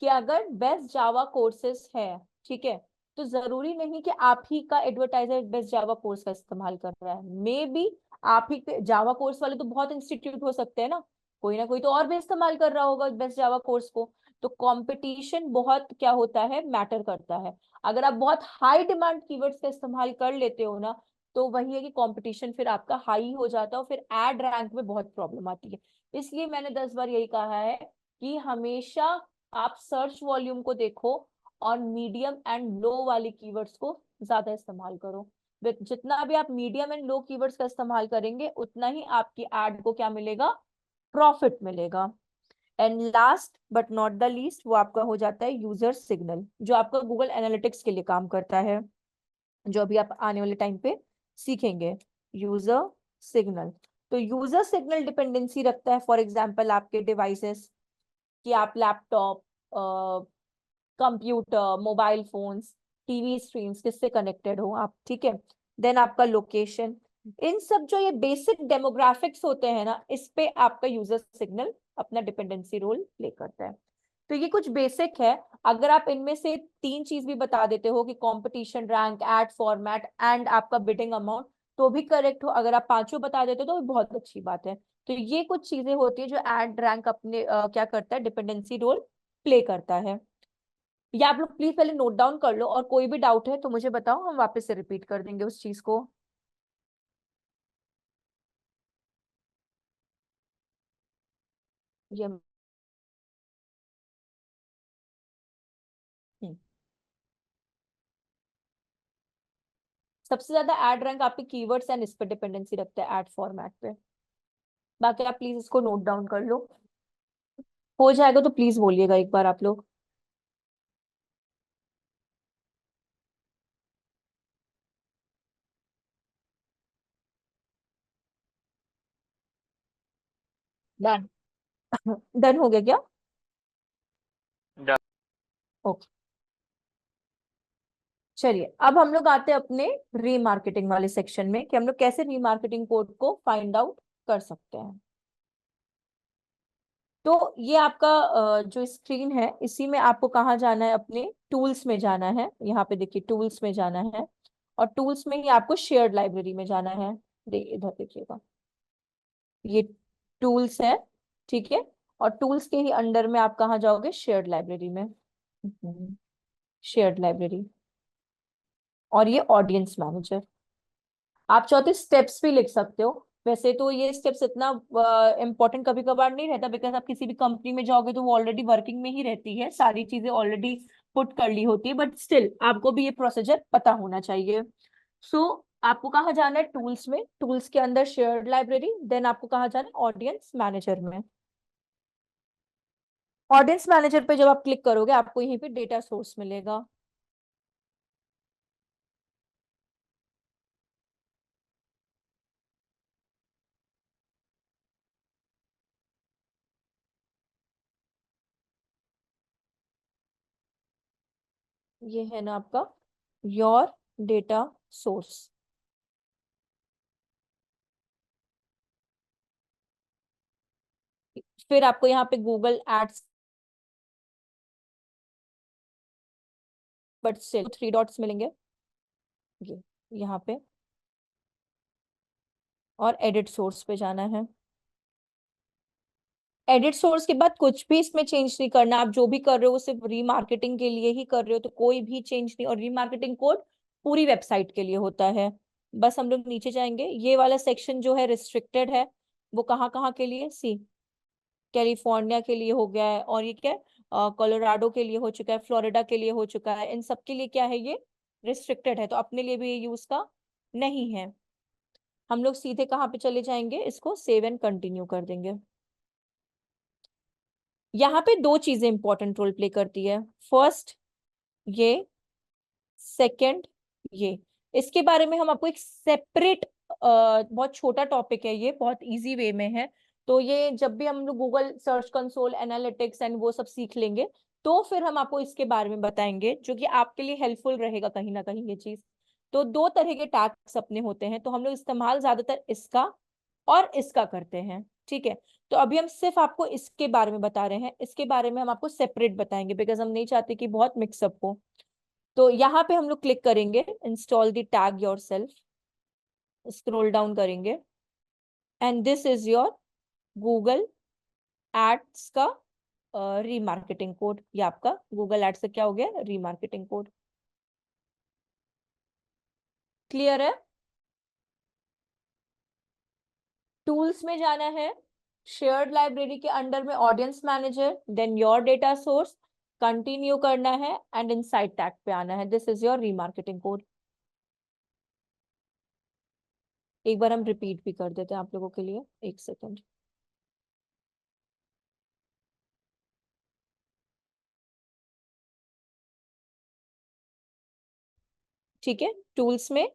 कि अगर बेस्ट जावा कोर्सेस है, ठीक है, तो जरूरी नहीं कि आप ही का एडवर्टाइजर बेस्ट जावा कोर्स का इस्तेमाल कर रहा है। मे बी आप ही जावा कोर्स वाले तो बहुत इंस्टीट्यूट हो सकते हैं ना कोई तो और भी इस्तेमाल कर रहा होगा बेस्ट जावा कोर्स को। तो कंपटीशन बहुत क्या होता है, मैटर करता है। अगर आप बहुत हाई डिमांड कीवर्ड्स का इस्तेमाल कर लेते हो ना, तो वही है कि कंपटीशन फिर आपका हाई हो जाता है, और फिर एड रैंक में बहुत प्रॉब्लम आती है। इसलिए मैंने 10 बार यही कहा है कि हमेशा आप सर्च वॉल्यूम को देखो, और मीडियम एंड लो वाली कीवर्ड्स को ज्यादा इस्तेमाल करो। जितना भी आप मीडियम एंड लो कीवर्ड्स का इस्तेमाल करेंगे, उतना ही आपकी एड को क्या मिलेगा, प्रॉफिट मिलेगा। And last but not the least, वो आपका हो जाता है यूजर सिग्नल, जो आपका गूगल एनालिटिक्स के लिए काम करता है, जो अभी आप आने वाले टाइम पे सीखेंगे। यूजर सिग्नल, तो यूजर सिग्नल डिपेंडेंसी रखता है, फॉर एग्जाम्पल आपके डिवाइसेस, कि आप laptop, computer, mobile phones, TV screens किससे कनेक्टेड हो आप, ठीक है। देन आपका लोकेशन, इन सब जो ये बेसिक डेमोग्राफिक्स होते हैं ना, इस पे आपका यूजर सिग्नल अपना डिपेंडेंसी रोल प्ले करता है। तो ये कुछ बेसिक है। अगर आप इनमें से 3 चीज भी बता देते हो कि competition rank, add format and आपका बिडिंग अमाउंट, तो भी करेक्ट हो। अगर आप पांचों बता देते हो तो बहुत अच्छी बात है। तो ये कुछ चीजें होती है जो एड रैंक अपने क्या करता है, डिपेंडेंसी रोल प्ले करता है। या आप लोग प्लीज पहले नोट डाउन कर लो, और कोई भी डाउट है तो मुझे बताओ, हम वापस से रिपीट कर देंगे उस चीज को। ये हम्म, सबसे ज्यादा एड रैंक आपके कीवर्ड्स एंड इस पे डिपेंडेंसी रखता है, एड फॉर्मेट पे। बाकी आप प्लीज इसको नोट डाउन कर लो, हो जाएगा तो प्लीज बोलिएगा एक बार आप लोग। डन। डन हो गया क्या? Done. ओके। चलिए अब हम लोग आते हैं अपने रीमार्केटिंग वाले सेक्शन में कि हम लोग कैसे रीमार्केटिंग कोड को फाइंड आउट कर सकते हैं। तो ये आपका जो स्क्रीन है इसी में आपको कहाँ जाना है, अपने टूल्स में जाना है। यहाँ पे देखिए टूल्स में जाना है और टूल्स में ही आपको शेयर्ड लाइब्रेरी में जाना है। इधर देखिएगा, ये टूल्स है, ठीक है। और टूल्स के ही अंडर में आप कहाँ जाओगे, शेयर्ड लाइब्रेरी में। शेयर्ड लाइब्रेरी और ये ऑडियंस मैनेजर। आप चाहो तो स्टेप्स भी लिख सकते हो। वैसे तो ये स्टेप्स इतना इम्पोर्टेंट कभी कभार नहीं रहता, बिकॉज आप किसी भी कंपनी में जाओगे तो वो ऑलरेडी वर्किंग में ही रहती है, सारी चीजें ऑलरेडी पुट कर ली होती है, बट स्टिल आपको भी ये प्रोसीजर पता होना चाहिए। सो आपको कहाँ जाना है, टूल्स में, टूल्स के अंदर शेयर्ड लाइब्रेरी, देन आपको कहाँ जाना है, ऑडियंस मैनेजर में। ऑडियंस मैनेजर पे जब आप क्लिक करोगे आपको यहीं पे डेटा सोर्स मिलेगा। ये है ना आपका योर डेटा सोर्स। फिर आपको यहाँ पे Google ads, but still 3 dots मिलेंगे ये यहाँ पे, और एडिट सोर्स पे जाना है। एडिट सोर्स के बाद कुछ भी इसमें चेंज नहीं करना, आप जो भी कर रहे हो वो सिर्फ रीमार्केटिंग के लिए ही कर रहे हो, तो कोई भी चेंज नहीं। और रीमार्केटिंग कोड पूरी वेबसाइट के लिए होता है। बस हम लोग नीचे जाएंगे, ये वाला सेक्शन जो है रिस्ट्रिक्टेड है, वो कहाँ कहाँ के लिए, सी कैलिफोर्निया के लिए हो गया है, और ये क्या है, कोलोराडो के लिए हो चुका है, फ्लोरिडा के लिए हो चुका है, इन सब के लिए क्या है, ये रिस्ट्रिक्टेड है, तो अपने लिए भी ये यूज का नहीं है। हम लोग सीधे कहाँ पे चले जाएंगे, इसको सेव एंड कंटिन्यू कर देंगे। यहाँ पे दो चीजें इंपॉर्टेंट रोल प्ले करती है, फर्स्ट ये, सेकंड ये। इसके बारे में हम आपको एक सेपरेट, बहुत छोटा टॉपिक है, ये बहुत इजी वे में है, तो ये जब भी हम लोग Google search console analytics and वो सब सीख लेंगे तो फिर हम आपको इसके बारे में बताएंगे, जो कि आपके लिए हेल्पफुल रहेगा कहीं ना कहीं ये चीज। तो दो तरह के टैग्स अपने होते हैं, तो हम लोग इस्तेमाल ज्यादातर इसका और इसका करते हैं, ठीक है। तो अभी हम सिर्फ आपको इसके बारे में बता रहे हैं, इसके बारे में हम आपको सेपरेट बताएंगे, बिकॉज हम नहीं चाहते कि बहुत मिक्सअप हो। तो यहाँ पे हम लोग क्लिक करेंगे install the tag yourself, scroll down करेंगे, and this is your Google Ads का रीमार्केटिंग कोड। ये आपका गूगल एड्स से क्या हो गया, रीमार्केटिंग कोड। क्लियर है। टूल्स में जाना है, शेयर्ड लाइब्रेरी के अंडर में audience manager, then your data source, continue करना है, एंड इनसाइड टैग पे आना है। This is your remarketing code. एक बार हम रिपीट भी कर देते हैं आप लोगों के लिए, एक सेकेंड। ठीक है, टूल्स में,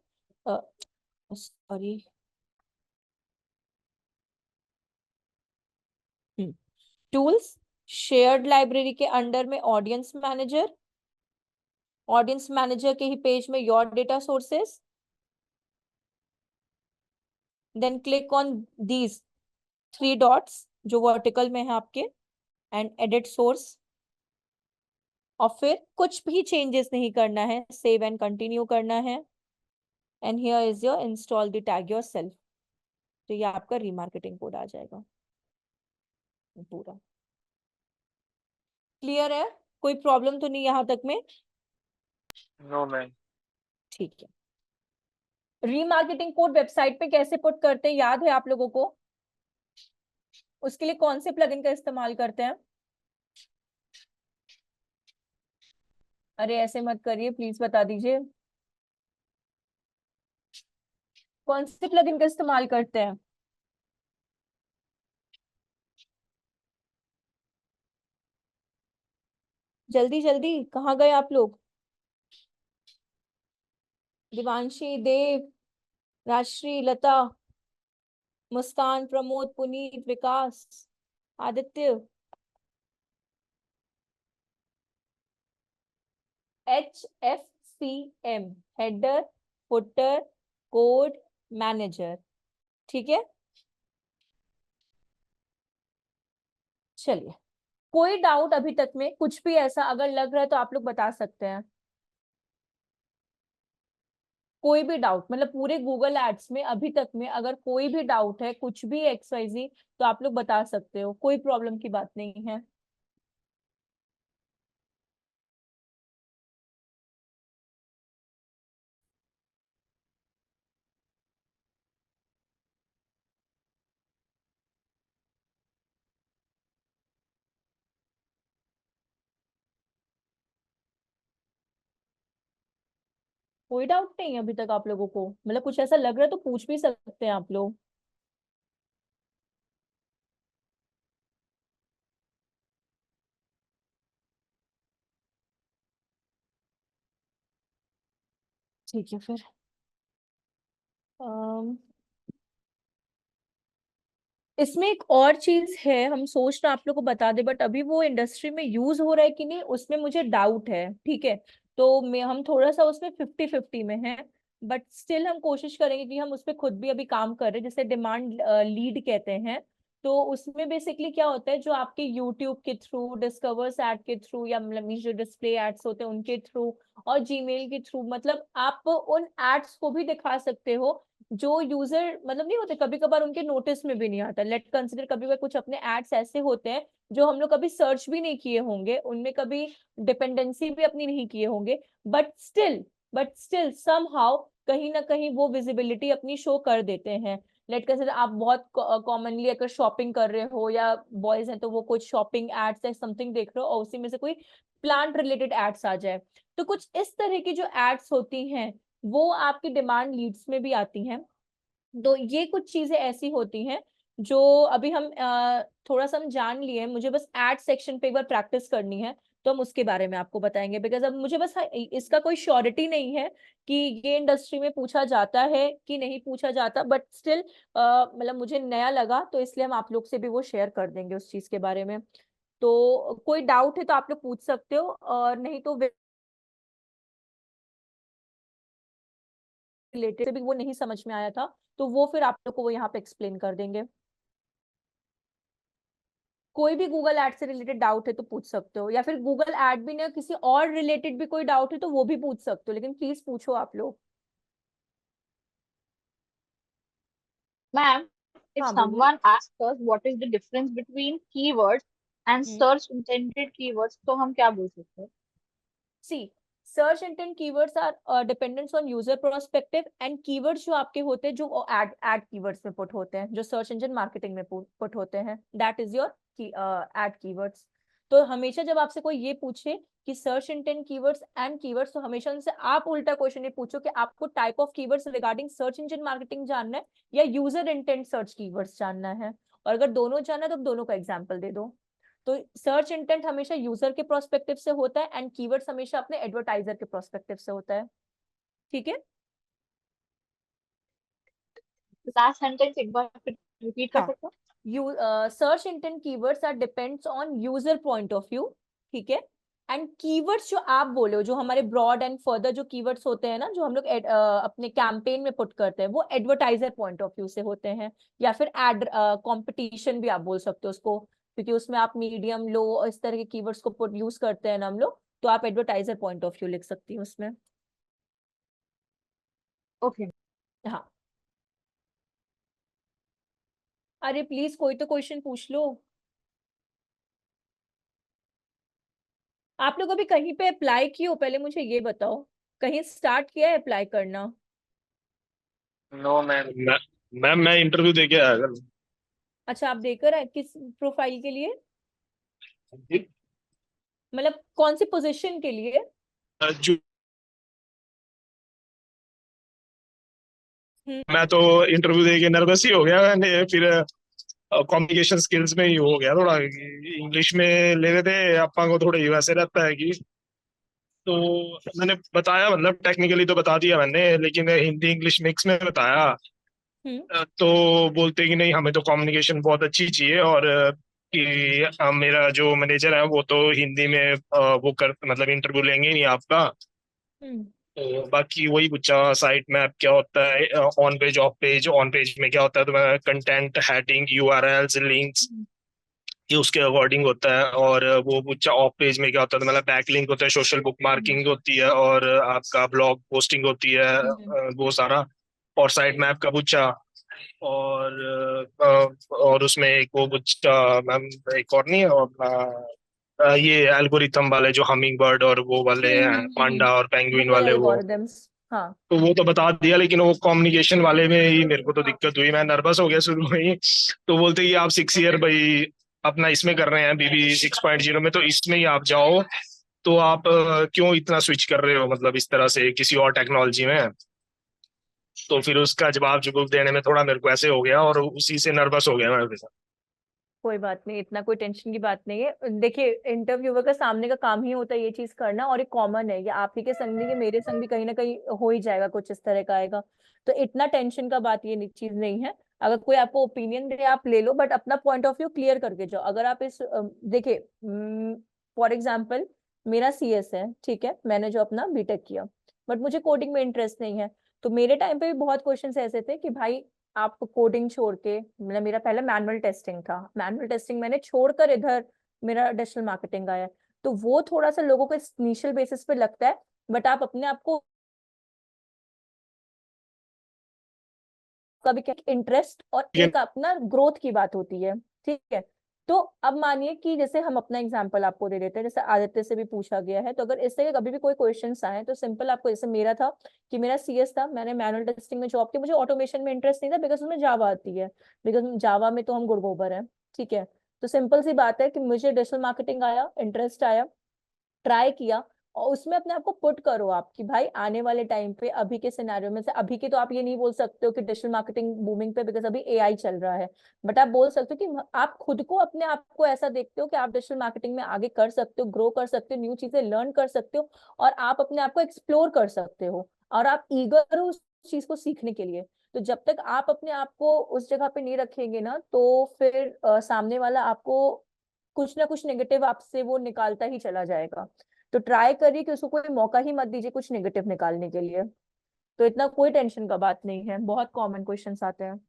सॉरी, टूल्स, शेयर्ड लाइब्रेरी के अंडर में ऑडियंस मैनेजर, ऑडियंस मैनेजर के ही पेज में your data sources, then click on these 3 dots जो वर्टिकल में है आपके, एंड एडिट सोर्स, और फिर कुछ भी चेंजेस नहीं करना है, सेव एंड कंटिन्यू करना है, and here is your install the tag yourself. तो ये आपका रीमार्केटिंग कोड आ जाएगा पूरा। क्लियर है, कोई प्रॉब्लम तो नहीं यहाँ तक में? No ma'am. ठीक है। रीमार्केटिंग कोड वेबसाइट पे कैसे पुट करते हैं, याद है आप लोगों को? उसके लिए कौन से प्लगइन का इस्तेमाल करते हैं? अरे ऐसे मत करिए, प्लीज बता दीजिए, कौन से प्लगइन का इस्तेमाल करते हैं? जल्दी जल्दी, कहाँ गए आप लोग? Divanshi, Dev, Rajshree, Lata, Muskan, Pramod, Puneet, Vikas, Aditya, HFC HCM, header, footer, code, manager. ठीक है, चलिए कोई डाउट अभी तक में, कुछ भी ऐसा अगर लग रहा है तो आप लोग बता सकते हैं। कोई भी डाउट, मतलब पूरे गूगल एड्स में अभी तक में अगर कोई भी डाउट है, कुछ भी XYZ, तो आप लोग बता सकते हो, कोई प्रॉब्लम की बात नहीं है। कोई डाउट नहीं है अभी तक आप लोगों को, मतलब कुछ ऐसा लग रहा है तो पूछ भी सकते हैं आप लोग। ठीक है फिर, अम, इसमें एक और चीज है, हम सोच रहे हैं आप लोग को बता दे, बट अभी वो इंडस्ट्री में यूज हो रहा है कि नहीं उसमें मुझे डाउट है। ठीक है, तो मैं हम थोड़ा सा उसमें 50-50 में हैं, बट स्टिल हम कोशिश करेंगे कि हम उस पर खुद भी अभी काम कर रहे हैं, जिसे डिमांड लीड कहते हैं। तो उसमें बेसिकली क्या होता है, जो आपके यूट्यूब के थ्रू, डिस्कवर्स ऐड के थ्रू, या मतलब जो डिस्प्ले एड्स होते हैं उनके थ्रू, और जीमेल के थ्रू, मतलब आप उन एड्स को भी दिखा सकते हो जो यूजर, मतलब नहीं होते कभी कभार उनके नोटिस में भी नहीं आता। लेट कंसिडर कभी कभार कुछ अपने एड्स ऐसे होते हैं जो हम लोग कभी सर्च भी नहीं किए होंगे, उनमें कभी डिपेंडेंसी भी अपनी नहीं किए होंगे, बट स्टिल समहाउ कहीं ना कहीं वो विजिबिलिटी अपनी शो कर देते हैं। लेट कंसिडर आप बहुत कॉमनली अगर शॉपिंग कर रहे हो, या बॉयज हैं तो वो कुछ शॉपिंग एड्स या समथिंग देख रहे हो और उसी में से कोई प्लांट रिलेटेड एड्स आ जाए, तो कुछ इस तरह की जो एड्स होती हैं वो आपकी डिमांड लीड्स में भी आती हैं। तो ये कुछ चीजें ऐसी होती हैं जो अभी हम थोड़ा सा हम जान लिए हैं, मुझे बस एड सेक्शन पे एक बार प्रैक्टिस करनी है, तो हम उसके बारे में आपको बताएंगे। बिकॉज अब मुझे बस इसका कोई श्योरिटी नहीं है कि ये इंडस्ट्री में पूछा जाता है कि नहीं पूछा जाता, बट स्टिल मतलब मुझे नया लगा, तो इसलिए हम आप लोग से भी वो शेयर कर देंगे उस चीज के बारे में। तो कोई डाउट है तो आप लोग पूछ सकते हो, और नहीं तो रिलेटेड भी वो नहीं समझ में आया था तो वो फिर आप लोग को वो यहाँ पे एक्सप्लेन कर देंगे। कोई भी गूगल एड से रिलेटेड डाउट है तो पूछ सकते हो, या फिर गूगल एड भी नहीं, किसी और रिलेटेड भी कोई डाउट है तो वो भी पूछ सकते हो, लेकिन प्लीज पूछो आप लोग। Ma'am, if हाँ बोलिए। someone asks us what is the difference between keywords and search intended keywords, तो हम क्या बोल सकते हैं? C, search intent keywords are dependents on user prospective, and keywords जो आपके होते हैं जो एड कीवर्ड्स में पुट होते हैं, जो सर्च इंजन मार्केटिंग में पुट होते हैं, that is your add keywords. तो हमेशा जब आपसे कोई ये पूछे कि search intent keywords and keywords, तो हमेशा उनसे आप उल्टा क्वेश्चन ये पूछो कि आपको type of keywords regarding search engine marketing जानना है या यूजर इंटेंट सर्च कीवर्ड्स जानना है, और अगर दोनों जानना है तो दोनों का एग्जाम्पल दे दो। तो सर्च इंटेंट हमेशा यूजर के प्रोस्पेक्टिव से होता है, एंड कीवर्ड्स हमेशा अपने एडवर्टाइजर के प्रोस्पेक्टिव से होता है। ठीक है, लास्ट सेंटेंस एक बार फिर रिपीट कर हाँ, सकते हो? You search intent keywords are depends on user point of view. ठीक है, एंड कीवर्ड्स जो आप बोले हो, जो हमारे ब्रॉड एंड फर्दर जो कीवर्ड्स होते हैं ना, जो हम लोग अपने कैंपेन में पुट करते हैं, वो एडवर्टाइजर पॉइंट ऑफ व्यू से होते हैं, या फिर एड कंपटीशन भी आप बोल सकते हो उसको, क्योंकि उसमें आप मीडियम लो इस तरह के कीवर्ड्स को पुट यूज करते हैं ना हम लोग, तो आप एडवर्टाइजर पॉइंट ऑफ व्यू लिख सकती हैं उसमें। ओके। हाँ, अरे प्लीज कोई तो क्वेश्चन पूछ लो। आप लोग अभी कहीं पे अप्लाई किए हो, पहले मुझे ये बताओ, कहीं स्टार्ट किया है अप्लाई करना? No ma'am. मैम मैं इंटरव्यू दे के आया कल। अच्छा, आप देकर आए, किस प्रोफाइल के लिए, जी। मतलब कौन सी पोजीशन के लिए? जो हम्म। मैं तो इंटरव्यू दे के नर्वस ही हो गया, मैंने फिर कम्युनिकेशन स्किल्स में ही हो गया थोड़ा, इंग्लिश में ले रहे थे अपा को, थोड़ा ही वैसे रहता है कि, तो मैंने बताया, मतलब टेक्निकली तो बता दिया मैंने, लेकिन हिंदी इंग्लिश मिक्स में बताया। हम्म। तो बोलते कि नहीं हमें तो कम्युनिकेशन बहुत अच्छी चाहिए, और कि मेरा जो मैनेजर है वो तो हिंदी में वो कर मतलब इंटरव्यू लेंगे ही नहीं आपका। हम्म। तो बाकी वही पूछा साइट मैप क्या होता है, ऑन पेज ऑन पेज में क्या होता है, तो मैं कंटेंट हेडिंग यूआरएल्स लिंक्स ये उसके अकॉर्डिंग होता है। और वो पूछा ऑफ पेज में क्या होता है, तो मतलब बैक लिंक होता है, सोशल बुक मार्किंग होती है, और आपका ब्लॉग पोस्टिंग होती है, वो सारा। और साइट मैप का पूछा। और उसमें एक वो पूछा मैम, एक और नहीं है, और ये एल्गोरिथम वाले जो हमिंग बर्ड और वो वाले हैं, पांडा और पेंगुइन गूगल वाले, वो एल्गोरिदम्स। हाँ, तो वो तो बता दिया, लेकिन वो कम्युनिकेशन वाले में ही मेरे को तो दिक्कत हुई, मैं नर्वस हो गया शुरू में ही। तो बोलते कि आप 6 ईयर भाई अपना इसमें कर रहे हैं बीबी 6.0 में, तो इसमें ही आप जाओ। तो आप क्यों इतना स्विच कर रहे हो, मतलब इस तरह से किसी और टेक्नोलॉजी में। तो फिर उसका जवाब जुगुब देने में थोड़ा मेरे को ऐसे हो गया, और उसी से नर्वस हो गया मैं फिर। कोई बात नहीं, इतना कोई टेंशन की बात नहीं है। देखिए, इंटरव्यूअर का सामने का काम ही होता है ये चीज करना, और एक कॉमन है, ये आप ही के संग नहीं, ये मेरे संग भी कहीं ना कहीं हो ही जाएगा, कुछ इस तरह का आएगा। तो इतना टेंशन का बात ये चीज नहीं है। अगर कोई आपको ओपिनियन दे आप ले लो, बट अपना पॉइंट ऑफ व्यू क्लियर करके जाओ। अगर आप इस देखिए, फॉर एग्जाम्पल मेरा सीएस है, ठीक है, मैंने जो अपना बीटेक किया, बट मुझे कोडिंग में इंटरेस्ट नहीं है। तो मेरे टाइम पे भी बहुत क्वेश्चंस ऐसे थे कि भाई आप कोडिंग छोड़ के, मतलब मेरा पहले मैनुअल टेस्टिंग था, मैनुअल टेस्टिंग मैंने छोड़कर इधर मेरा डिजिटल मार्केटिंग आया। तो वो थोड़ा सा लोगों को इनिशियल बेसिस पे लगता है, बट आप अपने आप को कभी क्या इंटरेस्ट और लेकिन एक अपना ग्रोथ की बात होती है, ठीक है। तो अब मानिए कि जैसे हम अपना एग्जांपल आपको दे देते हैं, जैसे आदित्य से भी पूछा गया है, तो अगर इससे के कभी भी कोई क्वेश्चंस आए तो सिंपल आपको, जैसे मेरा था कि मेरा सीएस था, मैंने मैनुअल टेस्टिंग में जॉब की, मुझे ऑटोमेशन में इंटरेस्ट नहीं था बिकॉज उसमें जावा आती है, बिकॉज जावा में तो हम गुड़ गोबर है, ठीक है। तो सिंपल सी बात है कि मुझे डिजिटल मार्केटिंग आया, इंटरेस्ट आया, ट्राई किया, और उसमें अपने आप को पुट करो आप कि भाई आने वाले टाइम पे, अभी के सिनेरियो में से, अभी के तो आप ये नहीं बोल सकते हो कि डिजिटल मार्केटिंग बूमिंग पे, बिकॉज अभी एआई चल रहा है, बट आप बोल सकते हो कि आप खुद को, अपने आप को ऐसा देखते हो कि आप डिजिटल मार्केटिंग में आगे कर सकते हो, ग्रो कर सकते हो, न्यू चीजें लर्न कर सकते हो, और आप अपने आप को एक्सप्लोर कर सकते हो, और आप ईगर हो उस चीज को सीखने के लिए। तो जब तक आप अपने आप को उस जगह पे नहीं रखेंगे ना, तो फिर सामने वाला आपको कुछ ना कुछ नेगेटिव आपसे वो निकालता ही चला जाएगा। तो ट्राई करिए कि उसको कोई मौका ही मत दीजिए कुछ नेगेटिव निकालने के लिए। तो इतना कोई टेंशन का बात नहीं है, बहुत कॉमन क्वेश्चंस आते हैं,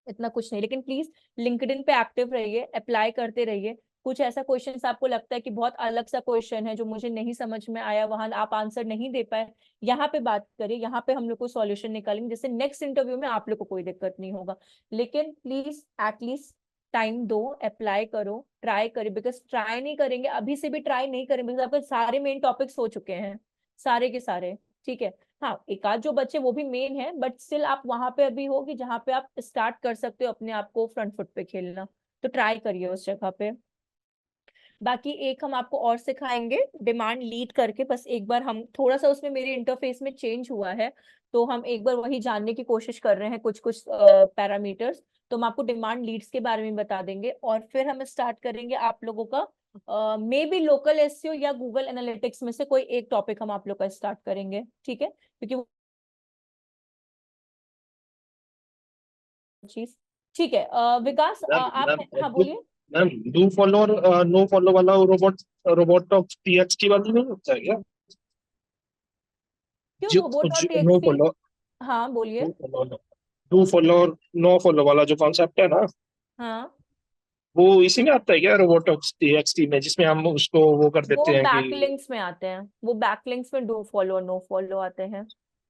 इतना कुछ नहीं। लेकिन प्लीज लिंक्डइन पे एक्टिव रहिए, अप्लाई करते रहिए। कुछ ऐसा क्वेश्चंस आपको लगता है कि बहुत अलग सा क्वेश्चन है जो मुझे नहीं समझ में आया, वहां आप आंसर नहीं दे पाए, यहाँ पे बात करिए, यहाँ पे हम लोग को सॉल्यूशन निकालेंगे, जिससे नेक्स्ट इंटरव्यू में आप लोग को कोई दिक्कत नहीं होगा। लेकिन प्लीज एटलीस्ट टाइम दो, अप्लाई करो, ट्राई करिए, बिकॉज ट्राई नहीं करेंगे, अभी से भी ट्राई नहीं करेंगे, बिकॉज आपके सारे मेन टॉपिक्स हो चुके हैं, सारे के सारे, ठीक है। हाँ, एक आध जो बच्चे वो भी मेन है, बट स्टिल आप वहां पे अभी हो कि जहाँ पे आप स्टार्ट कर सकते हो अपने आप को फ्रंट फुट पे खेलना। तो ट्राई करिए उस जगह पे। बाकी एक हम आपको और सिखाएंगे डिमांड लीड करके, बस एक बार हम थोड़ा सा उसमें मेरे इंटरफेस में चेंज हुआ है, तो हम एक बार वही जानने की कोशिश कर रहे हैं, कुछ कुछ पैरामीटर्स। तो हम आपको डिमांड लीड्स के बारे में बता देंगे, और फिर हम स्टार्ट करेंगे आप लोगों का मे बी लोकल एसईओ या गूगल एनालिटिक्स में से कोई एक टॉपिक हम आप लोग का स्टार्ट करेंगे, ठीक है, क्योंकि चीज, ठीक है। विकास, मैम आप, हाँ मैम बोलिए। मैम डू फॉलो और नो फॉलो वाला रोबोट ऑफ टीएक्सटी वाली नहीं होता है क्या? क्यों जो robot dot no TXT? Follow, हाँ बोलिए। डू फॉलो और नो फॉलो वाला जो कॉन्सेप्ट है ना, हाँ, वो इसी में आता है क्या, रोबोट ऑफ टीएक्सटी में, जिसमें हम उसको वो कर वो देते हैं कि। बैकलिंक्स में आते हैं, वो बैकलिंक्स में डू फॉलो और नो फॉलो आते हैं।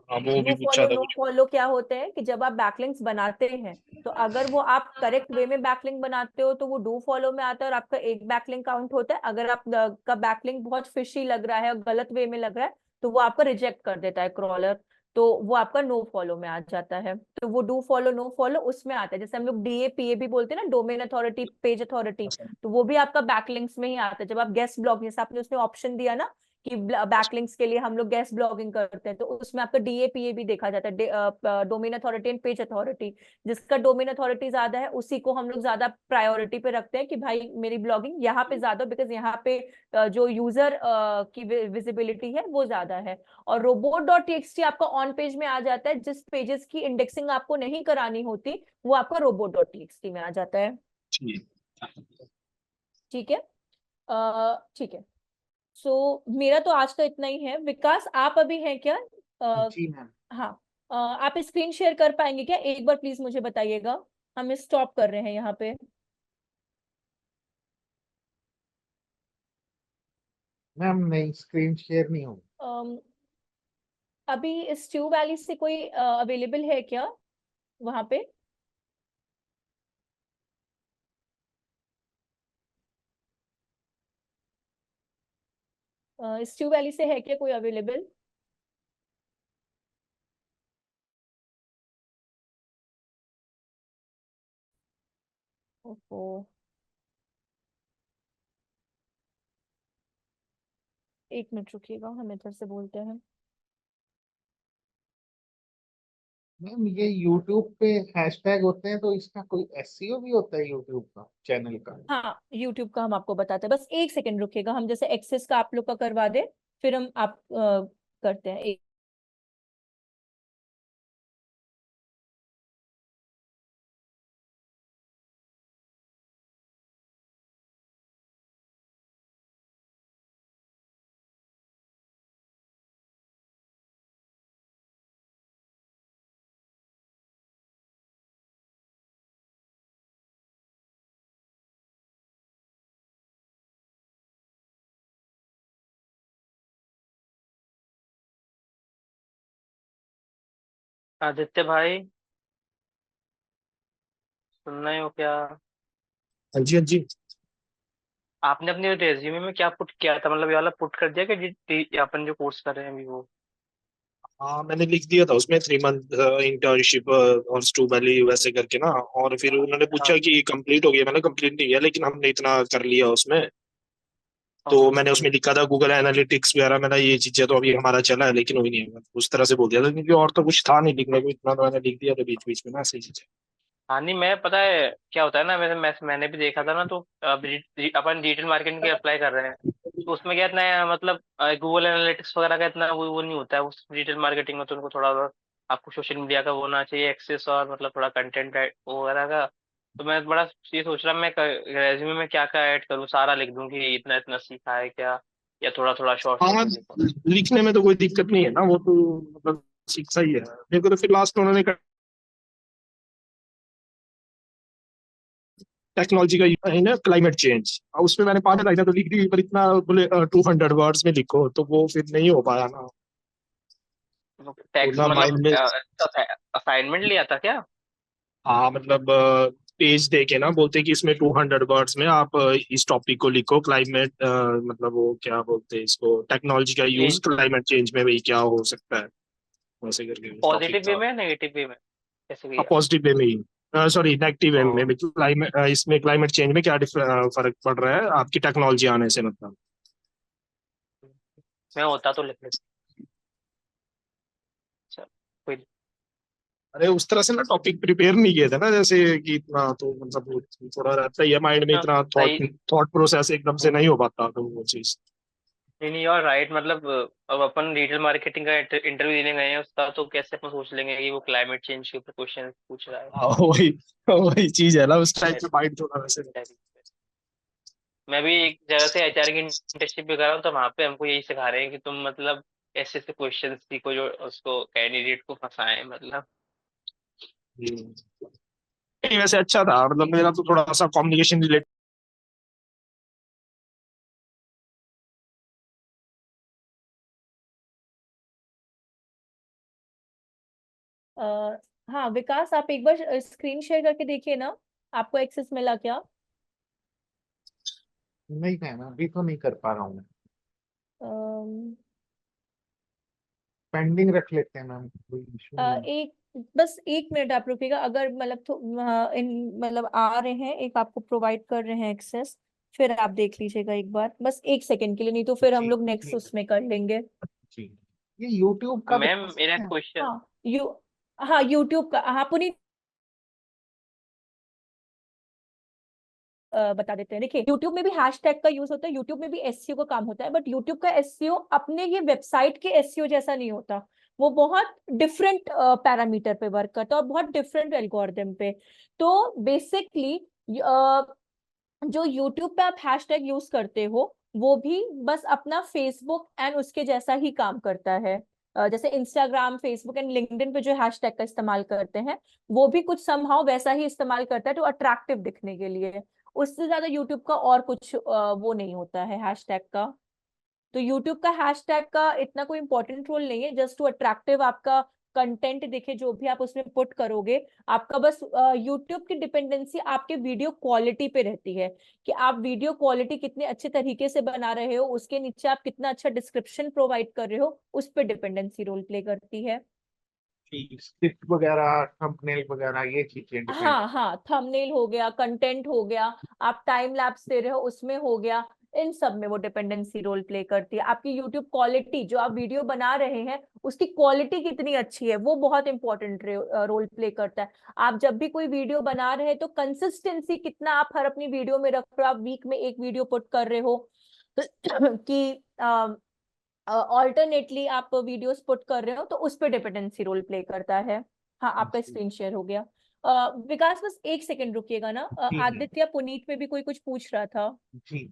हाँ, वो डू भी पूछा फॉलो था नो कुछ। फॉलो क्या होते हैं कि जब आप बैकलिंक्स बनाते हैं, तो अगर वो आप करेक्ट वे में बैकलिंक बनाते हो तो वो डू फॉलो में आता है, और आपका एक बैकलिंक काउंट होता है। अगर आप का बैकलिंक बहुत फिशी लग रहा है और गलत वे में लग रहा है, तो वो आपका रिजेक्ट कर देता है क्रॉलर, तो वो आपका नो फॉलो में आ जाता है। तो वो डू फॉलो नो फॉलो उसमें आता है, जैसे हम लोग डीएपीए भी बोलते हैं ना, डोमेन अथॉरिटी, पेज अथॉरिटी, तो वो भी आपका बैकलिंक्स में ही आता है। जब आप गेस्ट ब्लॉग, जैसे आपने उसमें ऑप्शन दिया ना कि बैकलिंक्स के लिए हम लोग गेस्ट ब्लॉगिंग करते हैं, तो उसमें आपका डीएपीए भी देखा जाता है, domain authority and page authority. जिसका डोमेन अथॉरिटी ज्यादा है उसी को हम लोग ज्यादा प्रायोरिटी पे रखते हैं कि भाई मेरी ब्लॉगिंग यहाँ पे ज्यादा, बिकॉज यहाँ पे जो यूजर की विजिबिलिटी है वो ज्यादा है। और रोबोट डॉट टीएक्सटी आपका ऑन पेज में आ जाता है, जिस पेजेस की इंडेक्सिंग आपको नहीं करानी होती वो आपका रोबोट डॉट टीएक्सटी में आ जाता है, ठीक। ठीक है। ठीक है। सो मेरा तो आज का इतना ही है। विकास, आप अभी हैं क्या? जी मैम। हाँ, आप स्क्रीन शेयर कर पाएंगे क्या? एक बार प्लीज मुझे बताइएगा, हम स्टॉप कर रहे हैं यहाँ पे। मैम नहीं, स्क्रीन शेयर नहीं होगी। अम, अभी स्ट्यू वैली से कोई अवेलेबल है क्या वहां पे? स्ट्यू वैली से है क्या कोई अवेलेबल? ओहो, एक मिनट रुकिएगा, हम इधर से बोलते हैं। मैम ये यूट्यूब पे हैशटैग होते हैं, तो इसका कोई एसईओ भी होता है यूट्यूब का, चैनल का? हाँ, यूट्यूब का हम आपको बताते हैं, बस एक सेकंड रुकिएगा, हम जैसे एक्सेस का आप लोग का करवा दे, फिर हम आप करते हैं। आदित्य भाई, सुन रहे हो क्या? हाँ जी, हाँ जी। आपने अपने रेज्यूमे में क्या पुट किया था, मतलब ये वाला पुट कर दिया कि अपन जो कोर्स कर रहे हैं अभी वो? हाँ, मैंने लिख दिया था उसमें 3 मंथ इंटर्नशिप और स्टू वैली वैसे करके ना। और फिर उन्होंने हाँ। पूछा कि कंप्लीट हो गया, मैंने कंप्लीट नहीं किया, लेकिन हमने इतना कर लिया उसमें। तो मैंने ओके। उसमें लिखा था गूगल एनालिटिक्स वगैरह, मैंने ये चीजें तो अभी हमारा चला है, लेकिन वही नहीं है, उस तरह से बोल दिया था, क्योंकि और तो कुछ था नहीं लिखने को, इतना तो मैंने लिख दिया था बीच बीच में ना ऐसी चीजें। हाँ नहीं, मैं पता है क्या होता है ना, मैंने भी देखा था ना, तो अपन डिजिटल मार्केटिंग के अप्लाई कर रहे हैं, तो उसमें क्या इतना है, मतलब गूगल एनालिटिक्स वगैरह का इतना वो नहीं होता है उस डिजिटल मार्केटिंग में, तो उनको थोड़ा बहुत आपको सोशल मीडिया का वो होना चाहिए एक्सेस, और मतलब थोड़ा कंटेंट वगैरह का। तो मैं बड़ा ये सोच रहा, मैं रेज्यूमे में क्या क्या ऐड करूँ, सारा लिख दूँ कि इतना इतना सीखा है क्या, या थोड़ा थोड़ा शॉर्ट शॉर्ट हाँ, में लिखूँ? लिखने में तो कोई दिक्कत नहीं है ना, वो तो मतलब सीख सही है। मेरे को तो फिर लास्ट में उन्होंने टेक्नोलॉजी का है ना, क्लाइमेट चेंज, उसमें मैंने 5 लाइनें तो लिख दी, पर इतना बोले 200 वर्ड्स में लिखो, तो वो फिर नहीं हो पाया ना। तो टेक्स्ट ना मतलब माइंड में। असाइनमेंट लिया था क्या? हाँ मतलब पेज देके ना बोलते कि इसमें 200 वर्ड्स में आप इस टॉपिक को लिखो, क्लाइमेट मतलब वो क्या बोलते हैं इसको, टेक्नोलॉजी का यूज चेंज क्लाइमेट चेंज में भाई क्या हो सकता है, वैसे करके टॉपिक पॉजिटिव वे था। में, नेगेटिव वे में, कैसे किया? पॉजिटिव वे में ही, सॉरी नेगेटिव वे ओ, में, क्लाइमेट इसमें क्लाइमेट चेंज में क्या फर्क पड़ रहा है आपकी टेक्नोलॉजी आने से, मतलब। मैं होता तो लिख लेता। अच्छा, कोई अरे उस तरह से ना टॉपिक प्रिपेयर नहीं किए थे ना, जैसे कि इतना तो मतलब वो थोड़ा रहता ही है माइंड में, हाँ, इतना थॉट सही। थॉट प्रोसेस एकदम से नहीं हो पाता, तो वो चीज। नहीं नहीं, और राइट, मतलब अब अपन डिजिटल मार्केटिंग का इंटरव्यू देने गए हैं उसका, तो कैसे अपन सोच लेंगे कि वो क्लाइमेट चेंज के ऊपर क्वेश्चन पूछ रहा है? हाँ, वही वही चीज है ना, उस टाइप पे माइंड थोड़ा वैसे। मैं भी एक जगह से एचआर की इंटर्नशिप भी कर रहा हूँ, तो वहाँ पे हमको यही सिखा रहे हैं कि तुम मतलब ऐसे ऐसे क्वेश्चन सीखो जो उसको कैंडिडेट को फंसाए, मतलब। नहीं वैसे अच्छा था, मतलब मेरा तो थोड़ा सा कम्युनिकेशन रिलेटेड। हाँ विकास, आप एक बार स्क्रीन शेयर करके देखिए ना, आपको एक्सेस मिला क्या? नहीं मैम, अभी तो नहीं कर पा रहा हूँ मैं। अम, पेंडिंग रख लेते हैं मैम, कोई इशू नहीं है। एक बस एक मिनट आप रुकिएगा, अगर मतलब इन मतलब आ रहे हैं, एक आपको प्रोवाइड कर रहे हैं एक्सेस, फिर आप देख लीजिएगा एक बार, बस एक सेकंड के लिए, नहीं तो फिर हम जी लोग नेक्स्ट जी उसमें कर लेंगे। जी। ये यूट्यूब का मैम बता मेरा सकते हैं? क्वेश्चन। हाँ हाँ यूट्यूब का, हाँ पुनीत बता देते हैं। देखिए यूट्यूब में भी हैशटैग का यूज होता है, यूट्यूब में भी एसईओ का काम होता है, बट यूट्यूब का एसईओ अपने ये वेबसाइट के एसईओ जैसा नहीं होता, वो बहुत डिफरेंट पैरामीटर पे वर्क करता है और बहुत डिफरेंट एल्गोरिदम पे। तो बेसिकली जो यूट्यूब पे आप हैशटैग यूज करते हो, वो भी बस अपना फेसबुक एंड उसके जैसा ही काम करता है। जैसे इंस्टाग्राम, फेसबुक एंड लिंक्डइन पे जो हैशटैग का इस्तेमाल करते हैं, वो भी कुछ समहाउ वैसा ही इस्तेमाल करता है तो अट्रैक्टिव दिखने के लिए। उससे ज्यादा यूट्यूब का और कुछ वो नहीं होता है हैशटैग का। तो यूट्यूब का हैशटैग का इतना कोई इंपॉर्टेंट रोल नहीं है, जस्ट टू अट्रैक्टिव आपका कंटेंट दिखे जो भी आप उसमें पुट करोगे। आपका बस यूट्यूब की डिपेंडेंसी आपके वीडियो क्वालिटी पे रहती है, कि आप वीडियो क्वालिटी कितने अच्छे तरीके से बना रहे हो, उसके नीचे आप कितना अच्छा डिस्क्रिप्शन प्रोवाइड कर रहे हो, उस पर डिपेंडेंसी रोल प्ले करती है। स्क्रिप्ट वगैरह, थंबनेल वगैरह, ये चीजें डिपेंड। हाँ हाँ, थंबनेल हो गया, कंटेंट हो गया, आप टाइम लैप्स दे रहे हो उसमें हो गया, इन सब में वो डिपेंडेंसी रोल प्ले करती है। आपकी यूट्यूब क्वालिटी, जो आप वीडियो बना रहे हैं उसकी क्वालिटी कितनी अच्छी है, वो बहुत इंपॉर्टेंट रोल प्ले करता है। आप जब भी कोई वीडियो बना रहे हैं तो कंसिस्टेंसी कितना आप हर अपनी वीडियो में रख रहे हो, आप वीक में एक वीडियो पुट कर रहे हो कि ऑल्टरनेटली आप वीडियोस पुट कर रहे हो, तो उस पर डिपेंडेंसी रोल प्ले करता है। हाँ, आपका जी स्क्रीन शेयर हो गया। विकास बस एक सेकंड रुकिएगा ना, जी मैम। आदित्य पुनीत में भी कोई कुछ पूछ रहा था। जी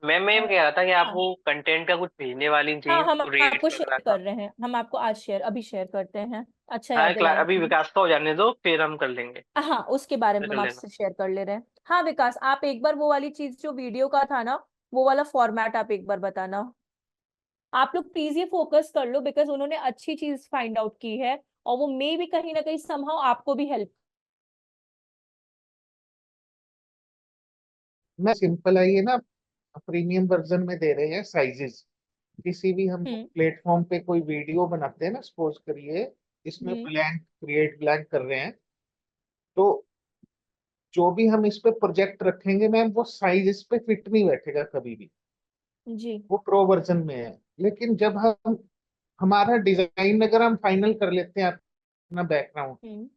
मैम मैं अ, ये कह रहा था कि आप हाँ वो कंटेंट का कुछ भेजने वाली हाँ, थी, हम रील्स आपको वगैरह शेयर का। कर रहे हैं, हम आपको आज शेयर, अभी शेयर करते हैं। अच्छा हाँ याद दिलाया अभी आपने। विकास का हो जाने दो, फिर हम कर लेंगे, हाँ, उसके बारे में फिर कर हम लेना। आपसे शेयर कर ले रहे हैं। हाँ विकास, आप एक बार वो वाली चीज जो वीडियो का था ना, वो वाला फॉर्मेट आप एक बार बताना। आप लोग प्लीज ये फोकस कर लो, बिकॉज उन्होंने अच्छी चीज फाइंड आउट की है, और वो मे भी कहीं ना कहीं समहाउ आपको भी हेल्प। मैं सिंपल है ये ना, प्रीमियम वर्जन में दे रहे हैं साइजेस। किसी भी हम हम्म प्लेटफॉर्म पे कोई वीडियो बनाते हैं ना, सपोज करिए इसमें हम्म ब्लैंक क्रिएट ब्लैंक कर रहे हैं, तो जो भी हम इस पे प्रोजेक्ट रखेंगे मैम, वो साइज इस पे फिट नहीं बैठेगा कभी भी। जी वो प्रो वर्जन में है। लेकिन जब हम हमारा डिजाइन अगर हम फाइनल कर लेते हैं अपना बैकग्राउंड, हम्म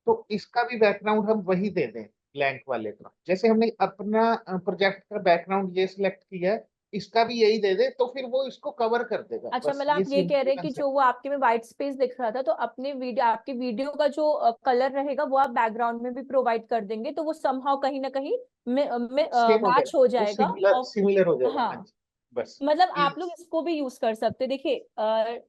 तो इसका भी बैकग्राउंड हम वही दे दें, ब्लैंक वाले का। जैसे हमने अपना प्रोजेक्ट का बैकग्राउंड ये सिलेक्ट किया है, इसका भी यही दे दे, तो फिर वो इसको कवर कर देगा। अच्छा, बस मतलब ये आप ये कह रहे सिंपल हैं कि कंसेप्ट। जो वो आपके में व्हाइट स्पेस दिख रहा था, तो अपने वीडियो, आपके वीडियो का जो कलर रहेगा वो आप बैकग्राउंड में भी प्रोवाइड कर देंगे, तो वो समहाउ कहीं ना कहीं सेम हो मैच जाएगा, हो वो जाएगा। सिमिलर और सिमिलर हो जाएगा। हाँ हाँ, जी, बस। मतलब आप लोग Yes. इसको भी यूज कर सकते हैं। देखिए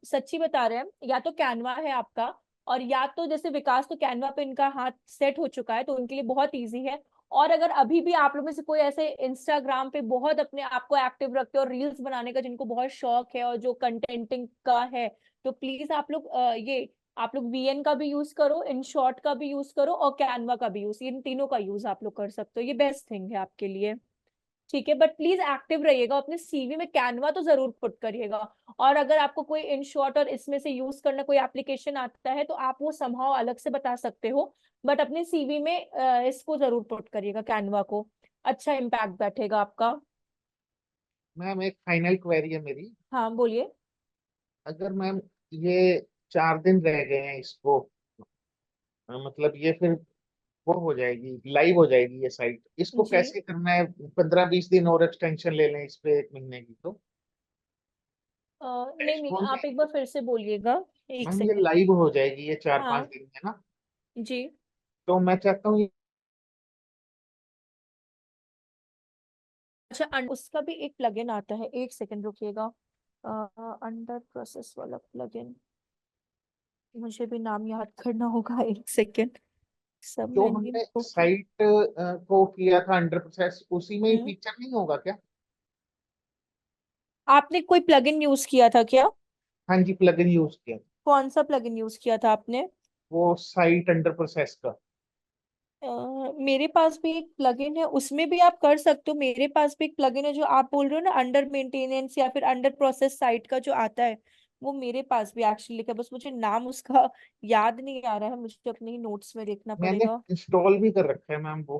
सच्ची बता रहे हैं, या तो कैनवा है आपका, और या तो जैसे विकास तो कैनवा पे इनका हाथ सेट हो चुका है, तो उनके लिए बहुत इजी है। और अगर अभी भी आप लोग में से कोई ऐसे इंस्टाग्राम पे बहुत अपने आप को एक्टिव रखते हो और रील्स बनाने का जिनको बहुत शौक है और जो कंटेंटिंग का है, तो प्लीज आप लोग ये आप लोग वीएन का भी यूज करो, इन शॉर्ट का भी यूज करो, और कैनवा का भी यूज, इन तीनों का यूज आप लोग कर सकते हो। ये बेस्ट थिंग है आपके लिए। ठीक है, बट प्लीज एक्टिव रहिएगा, अपने सीवी में कैनवा तो जरूर पुट करिएगा। और अगर आपको कोई इन शॉर्ट और इसमें से यूज करना कोई एप्लीकेशन आता है, तो आप वो समहाउ अलग से बता सकते हो, बट अपने सीवी में इसको जरूर पुट करिएगा, कैनवा को। अच्छा इम्पैक्ट बैठेगा आपका। मैम एक फाइनल क्वेरी है मेरी। हाँ बोलिए। अगर मैम ये 4 दिन रह गए हैं इसको, मतलब ये फिर वो हो जाएगी, लाइव हो जाएगी ये साइट, इसको जी कैसे करना है? 15-20 दिन और एक्सटेंशन ले लें इस पे, 1 महीने की, तो नहीं नहीं, डैशबोर्ड आप में। एक बार फिर से बोलिएगा, एक मैम ये सेकेंड। लाइव हो जाएगी ये 4-5 हाँ दिन में ना, जी। तो मैं चाहता हूँ अच्छा, उसका भी एक प्लगइन आता है, एक सेकेंड रुकिएगा। अंडर प्रोसेस वाला प्लगइन, मुझे भी नाम याद करना होगा, एक सेकेंड। सब जो मेन्यू हमने ओके। साइट को किया था अंडर प्रोसेस, उसी में ही फीचर नहीं होगा क्या? आपने कोई प्लगइन यूज किया था क्या? हाँ जी, प्लगइन यूज किया। कौन सा प्लगइन यूज किया था आपने? वो साइट अंडर प्रोसेस का। मेरे पास भी एक प्लगइन है, उसमें भी आप कर सकते हो। मेरे पास भी एक प्लगइन है जो आप बोल रहे हो ना, अंडर मेंटेनेंस या फिर अंडर प्रोसेस साइट का जो आता है, वो मेरे पास भी एक्चुअली लिखा है, बस मुझे नाम उसका याद नहीं आ रहा है, मुझे अपने ही नोट्स में देखना मैंने पड़ेगा। इंस्टॉल भी कर रखा है मैम वो।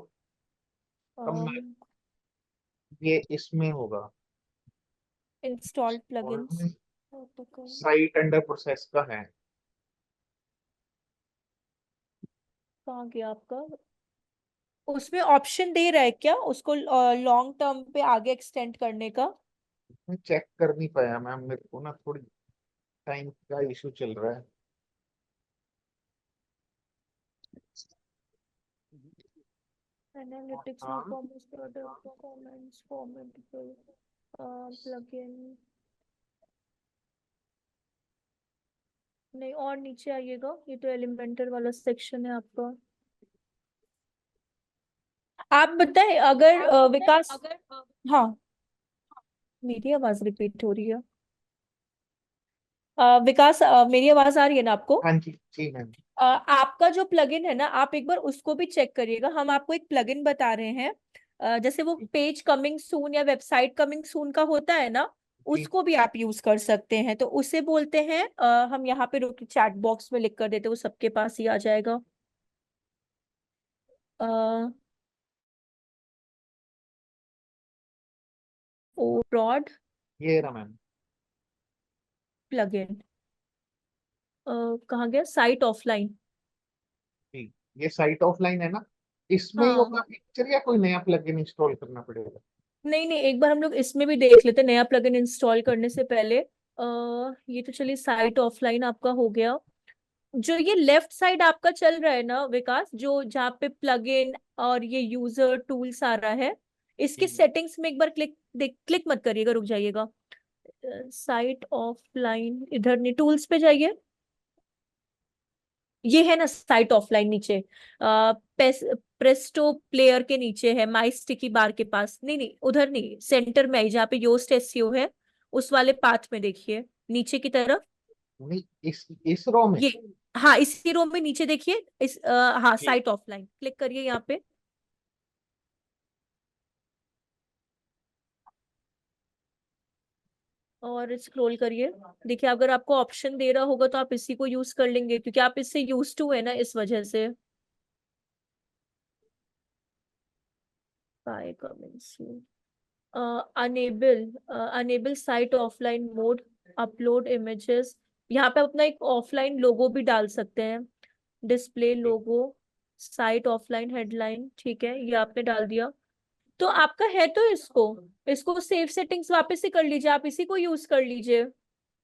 अब ये इसमें होगा, installed plugins, site under process का है। कहाँ गया आपका? उसमें ऑप्शन दे रहा है क्या उसको लॉन्ग टर्म पे आगे एक्सटेंड करने का? मैं चेक कर नहीं पाया मैम, मेरे को ना थोड़ी टाइम का इशू चल रहा है। एनालिटिक्स में हाँ commerce product performance format plugin. नहीं, और नीचे आइएगा, ये तो एलिमेंटर वाला सेक्शन है आपका। आप बताएं अगर विकास, हाँ मेरी आवाज रिपीट हो रही है। विकास, मेरी आवाज आ रही है ना आपको? हाँ जी जी मैम। आपका जो प्लगइन है ना, आप एक बार उसको भी चेक करिएगा। हम आपको एक प्लगइन बता रहे हैं, जैसे वो पेज कमिंग सून या वेबसाइट कमिंग सून का होता है ना, जी उसको भी आप यूज कर सकते हैं। तो उसे बोलते हैं, हम यहाँ पे रुक चैट बॉक्स में लिख कर देते हैं, वो सबके पास ही आ जाएगा। ओ ब्रॉड ये रहा मैम। प्लगइन कहाँ गया? Site offline. जी ये साइट ऑफलाइन है ना, इसमें ही हाँ, होगा पिक्चर या कोई नया प्लगइन इंस्टॉल करना पड़ेगा? नहीं नहीं, एक बार हम लोग इसमें भी देख लेते हैं नया प्लगइन इंस्टॉल करने से पहले। ये तो चलिए साइट ऑफलाइन आपका हो गया। जो ये लेफ्ट साइड आपका चल रहा है ना विकास, जो जहाँ पे प्लगइन और ये यूजर टूल्स आ रहा है, इसके जी सेटिंग्स में एक बार क्लिक मत करिएगा, रुक जाइएगा। साइट ऑफलाइन इधर नहीं, टूल्स पे जाइए। ये है ना साइट ऑफलाइन नीचे, प्रेस्टो प्लेयर के नीचे है, माई स्टिकी बार के पास। नहीं नहीं, उधर नहीं, सेंटर में ही जहाँ पे योस्ट एसईओ है, उस वाले पाथ में देखिए, नीचे की तरफ। नहीं, इस रो में? ये, हाँ इसी रो में नीचे देखिए, हाँ जी साइट ऑफलाइन क्लिक करिए यहाँ पे। और स्क्रॉल करिए, देखिए अगर आपको ऑप्शन दे रहा होगा तो आप इसी को यूज कर लेंगे, क्योंकि आप इससे यूज टू है ना, इस वजह से। By comments, enable enable site offline mode, upload images. यहाँ पे अपना एक ऑफलाइन लोगो भी डाल सकते हैं, डिस्प्ले जी। लोगो, साइट ऑफलाइन हेडलाइन, ठीक है ये आपने डाल दिया। तो आपका है, तो इसको इसको सेव सेटिंग्स वापस से कर लीजिए, आप इसी को यूज कर लीजिए।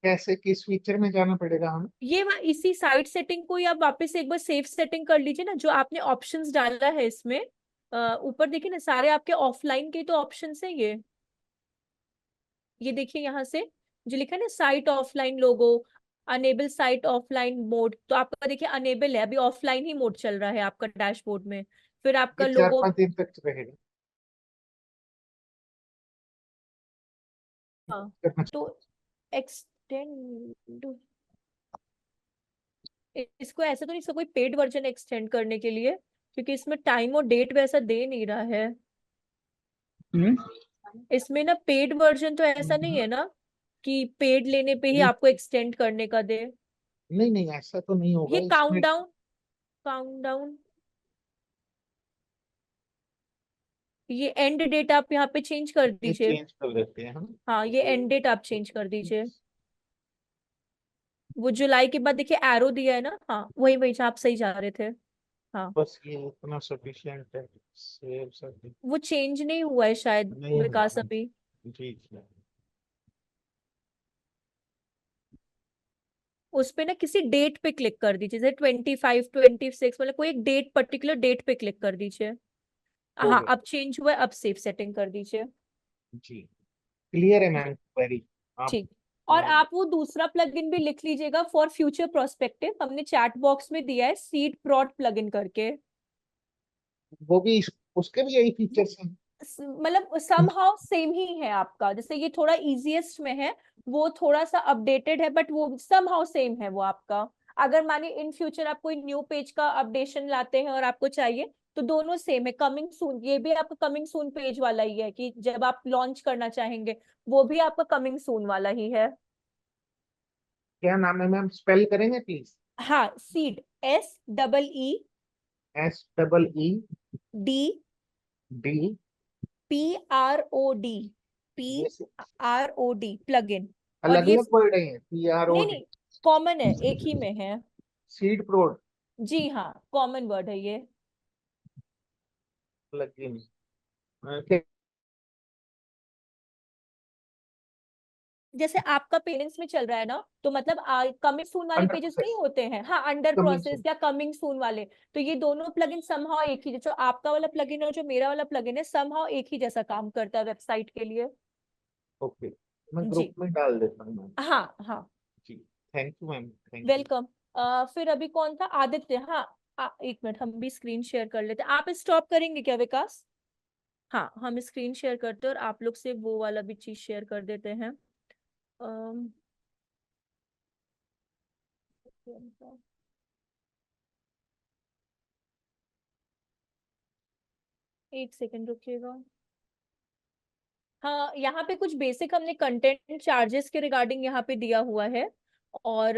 कैसे, किस फीचर में जाना पड़ेगा हमें? इसी साइट सेटिंग को ही आप वापस से एक बार सेव सेटिंग कर लीजिए ना, जो आपने ऑप्शंस डाला है इसमें। ऊपर देखिए ना, सारे आपके ऑफलाइन के तो ऑप्शंस हैं ये देखिए यहाँ से जो लिखा है ना साइट ऑफलाइन लोगो, अनेबल साइट ऑफलाइन मोड, तो आपका देखिए अनेबल है, अभी ऑफलाइन ही मोड चल रहा है आपका डैशबोर्ड में। फिर आपका ये लोगो, 4-5 दिन तक रहेगा? हाँ करना तो एक्सटेंड, इसको ऐसा तो नहीं, इसका कोई पेड वर्जन एक्सटेंड करने के लिए, क्योंकि इसमें टाइम और डेट वैसा दे नहीं रहा है। इसमें ना पेड वर्जन तो ऐसा नहीं है ना, कि पेड लेने पे ही नहीं आपको एक्सटेंड करने का दे। नहीं नहीं, ऐसा तो नहीं होगा ये इसमें। काउंट डाउन, ये एंड डेट आप यहाँ पे चेंज कर ये दीजिए। चेंज कर देते हैं हम। हाँ ये एंड डेट आप चेंज कर दीजिए। वो जुलाई के बाद देखिए एरो दिया है ना, हाँ वही वही जहाँ आप सही जा रहे थे। हाँ बस ये इतना सफिशिएंट है, सेव सब वो चेंज नहीं हुआ है शायद नहीं हुआ विकास है। अभी। जी जी। उस पे ना किसी डेट पे क्लिक कर दीजिए, जैसे 25 26, मतलब कोई एक डेट, पर्टिकुलर डेट पे क्लिक कर दीजिए। हो हाँ गया। अब चेंज हुआ है, अब सेव सेटिंग कर दीजिए। जी क्लियर है मैम, क्वेरी आप। ठीक। और आप वो दूसरा प्लगइन भी लिख लीजिएगा फॉर फ्यूचर प्रोस्पेक्टिव, हमने चैट बॉक्स में दिया है सीड प्रॉट प्लगइन करके। वो भी उसके भी यही फीचर्स हैं? मतलब समहाउ सेम ही है आपका, जैसे ये थोड़ा इजीएस्ट में है, वो थोड़ा सा अपडेटेड है, बट वो समहाउ सेम है वो आपका। अगर मानिए इन फ्यूचर आप कोई न्यू पेज का अपडेशन लाते हैं और आपको चाहिए, तो दोनों सेम है, कमिंग सून, ये भी आपका कमिंग सून पेज वाला ही है, कि जब आप लॉन्च करना चाहेंगे वो भी आपका कमिंग सून वाला ही है। क्या नाम है मैम, स्पेल करेंगे प्लीज? हाँ seed, SEE SEE D D। PROD, ये PROD प्लगइन। और अलग ये, अलग वर्ड है, नहीं PROD? नहीं, कॉमन है, एक ही में है। सीड प्रोड जी हाँ, कॉमन वर्ड है ये। प्लगइन। जैसे आपका पेरेंट्स में चल रहा है ना, तो मतलब कमिंग सून वाले अंडर पेजेस नहीं प्रोसेस, होते हैं, हाँ अंडर कमिंग प्रोसेस सून। या कमिंग सून वाले, तो ये दोनों प्लगइन समहाउ एक ही, जो आपका वाला प्लगइन और जो मेरा वाला प्लगइन है, समहाउ एक ही जैसा काम करता है वेबसाइट के लिए। ओके, मैं जी ग्रुप में डाल देता हूँ मैम। हाँ हाँ। जी thank you ma'am, thank you. Welcome. फिर अभी कौन था? आदित्य। हाँ, एक मिनट, हम भी स्क्रीन शेयर कर लेते हैं। आप स्टॉप करेंगे क्या विकास? हाँ, हम स्क्रीन शेयर करते हैं और आप लोग से वो वाला भी चीज शेयर कर देते हैं। एक सेकंड रुकिएगा। हाँ, यहाँ पे कुछ बेसिक हमने कंटेंट चार्जेस के रिगार्डिंग यहाँ पे दिया हुआ है। और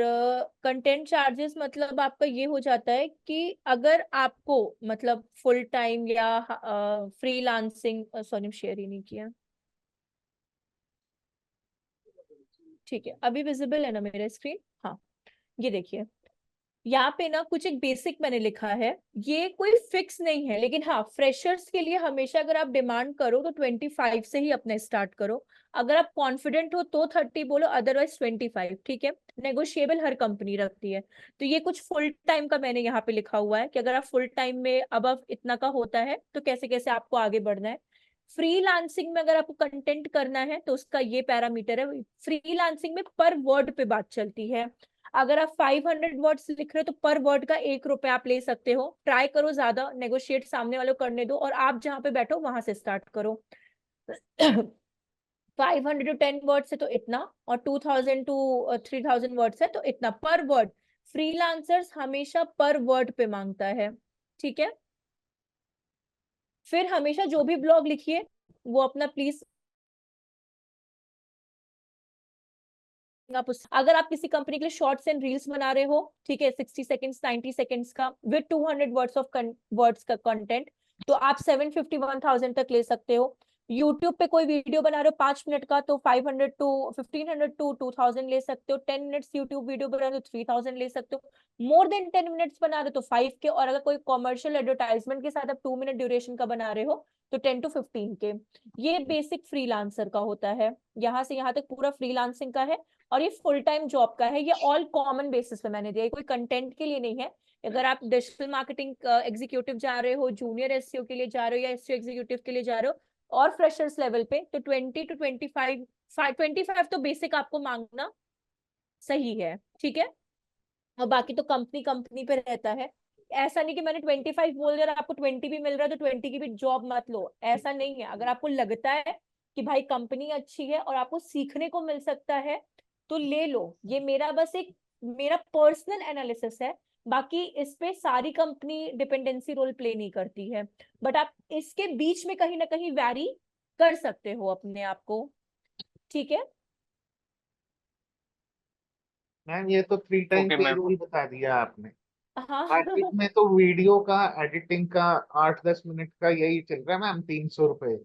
कंटेंट चार्जेस मतलब आपका ये हो जाता है कि अगर आपको मतलब फुल टाइम या फ्रीलांसिंग, सॉरी शेयर ही नहीं किया। ठीक है, अभी विजिबल है ना मेरा स्क्रीन? हाँ, ये देखिए, यहाँ पे ना कुछ एक बेसिक मैंने लिखा है। ये कोई फिक्स नहीं है, लेकिन हाँ, फ्रेशर्स के लिए हमेशा अगर आप डिमांड करो तो 25 से ही अपना स्टार्ट करो। अगर आप कॉन्फिडेंट हो तो 30 बोलो, अदरवाइज 25। ठीक है, नेगोशिएबल हर कंपनी रखती है। तो ये कुछ फुल टाइम का मैंने यहाँ पे लिखा हुआ है कि अगर आप फुल टाइम में अब इतना का होता है तो कैसे कैसे आपको आगे बढ़ना है। फ्रीलांसिंग में अगर आपको कंटेंट करना है तो उसका ये पैरामीटर है। फ्रीलांसिंग में पर वर्ड पे बात चलती है। अगर आप 500 वर्ड्स लिख रहे हो तो पर वर्ड का 1 रुपया आप ले सकते हो। ट्राई करो, ज्यादा नेगोशिएट सामने वालों को करने दो, और आप जहां पे बैठो वहां से स्टार्ट करो। 500 to 10 वर्ड्स है तो इतना, और 2000 to 3000 वर्ड्स है तो इतना पर वर्ड। फ्रीलांसर्स हमेशा पर वर्ड पे मांगता है। ठीक है, फिर हमेशा जो भी ब्लॉग लिखिए वो अपना प्लीज आप अगर आप किसी कंपनी के लिए शॉर्ट्स एंड रील्स बना रहे हो, ठीक है, 60 सेकंड्स 90 सेकंड्स का विद 200 वर्ड्स का कंटेंट, तो आप 750 1000 तक ले सकते हो। यूट्यूब पे कोई वीडियो बना रहे हो 5 मिनट का तो 500 टू 1500 टू 2000 ले सकते हो। 10 मिनट्स यूट्यूब वीडियो बना रहे हो तो 3000 ले सकते हो। मोर देन 10 मिनट्स बना रहे हो तो 5K, और अगर कोई कॉमर्शियल एडवर्टाइजमेंट के साथ आप 2 मिनट ड्यूरेशन का बना रहे हो तो 10 to 15K। ये बेसिक फ्रीलांसर का होता है। यहाँ से यहाँ तक पूरा फ्रीलांसिंग का है, और ये फुल टाइम जॉब का है। ये ऑल कॉमन बेसिस पे मैंने दिया, कोई कंटेंट के लिए नहीं है। अगर आप डिजिटल मार्केटिंग एग्जीक्यूटिव जा रहे हो, जूनियर एसईओ के लिए जा रहे हो, या एसईओ एग्जीक्यूटिव के लिए जा रहे हो, और फ्रेशर्स लेवल पे, तो 20 to 25 तो बेसिक आपको मांगना सही है। ठीक है, और बाकी तो कंपनी कंपनी पे रहता है। ऐसा नहीं कि मैंने 25 बोल दिया और आपको 20 भी मिल रहा है तो 20 की भी जॉब मत लो, ऐसा नहीं है। अगर आपको लगता है कि भाई कंपनी अच्छी है और आपको सीखने को मिल सकता है तो ले लो। ये मेरा बस एक मेरा पर्सनल एनालिसिस है। बाकी इस पे सारी कंपनी डिपेंडेंसी रोल प्ले नहीं करती है, बट आप इसके बीच में कहीं ना कहीं वैरी कर सकते हो अपने आप को। ठीक है, मैम ये तो 3 टाइम ओके पे मैम। रूल बता दिया आपने। हाँ। मार्केट में तो वीडियो का एडिटिंग का 8-10 मिनट का यही चल रहा है मैम, 300 रुपए,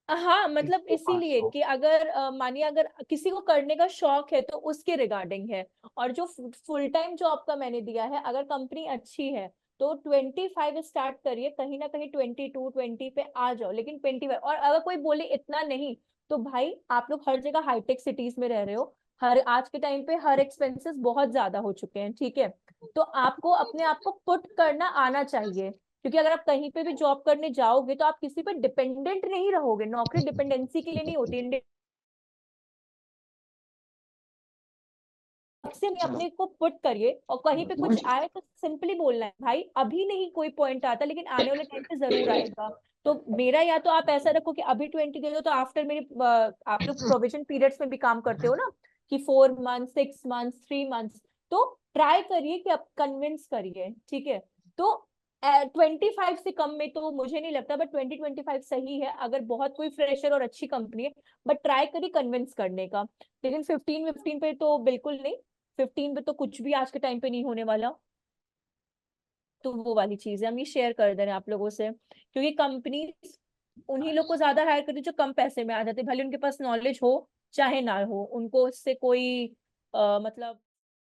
हाँ, मतलब 300, इसीलिए 500। कि अगर मानिए अगर किसी को करने का शौक है तो उसके रिगार्डिंग है। और जो फुल टाइम जॉब का मैंने दिया है, अगर कंपनी अच्छी है तो 25 स्टार्ट करिए, कहीं ना कहीं 22 20 पे आ जाओ, लेकिन 25। और अगर कोई बोले इतना नहीं, तो भाई आप लोग हर जगह हाईटेक सिटीज में रह रहे हो, हर आज के टाइम पे हर एक्सपेंसेस बहुत ज्यादा हो चुके हैं। ठीक है, तो आपको अपने आप को पुट करना आना चाहिए, क्योंकि अगर आप कहीं पे भी जॉब करने जाओगे तो आप किसी पे डिपेंडेंट नहीं रहोगे। नौकरी डिपेंडेंसी के लिए नहीं होती। से नहीं, अपने को पुट करिए, और कहीं पे कुछ आए तो सिंपली बोलना है भाई अभी नहीं कोई पॉइंट आता, लेकिन आने वाले टाइम पे जरूर आएगा। तो मेरा, या तो आप ऐसा रखो कि अभी 20 दे दो, तो आफ्टर मेरे आप लोग प्रोविजन पीरियड्स में भी काम करते हो ना, कि 4 मंथ 6 मंथ 3 मंथ्स, तो ट्राई करिए कि आप कन्विंस करिए। ठीक है, तो 25 से कम में तो मुझे नहीं लगता, बट 20 25 सही है अगर बहुत कोई फ्रेशर और अच्छी कंपनी है। बट ट्राई करिए कन्विंस करने का, लेकिन 15 पे तो बिल्कुल नहीं। 15 पे तो कुछ भी आज के टाइम पे नहीं होने वाला। तो वो वाली चीज है, हम ये शेयर कर दे रहे हैं आप लोगों से, क्योंकि कंपनी उन्हीं लोग को ज्यादा हायर करती है जो कम पैसे में आ जाते, भले उनके पास नॉलेज हो चाहे ना हो, उनको इससे कोई मतलब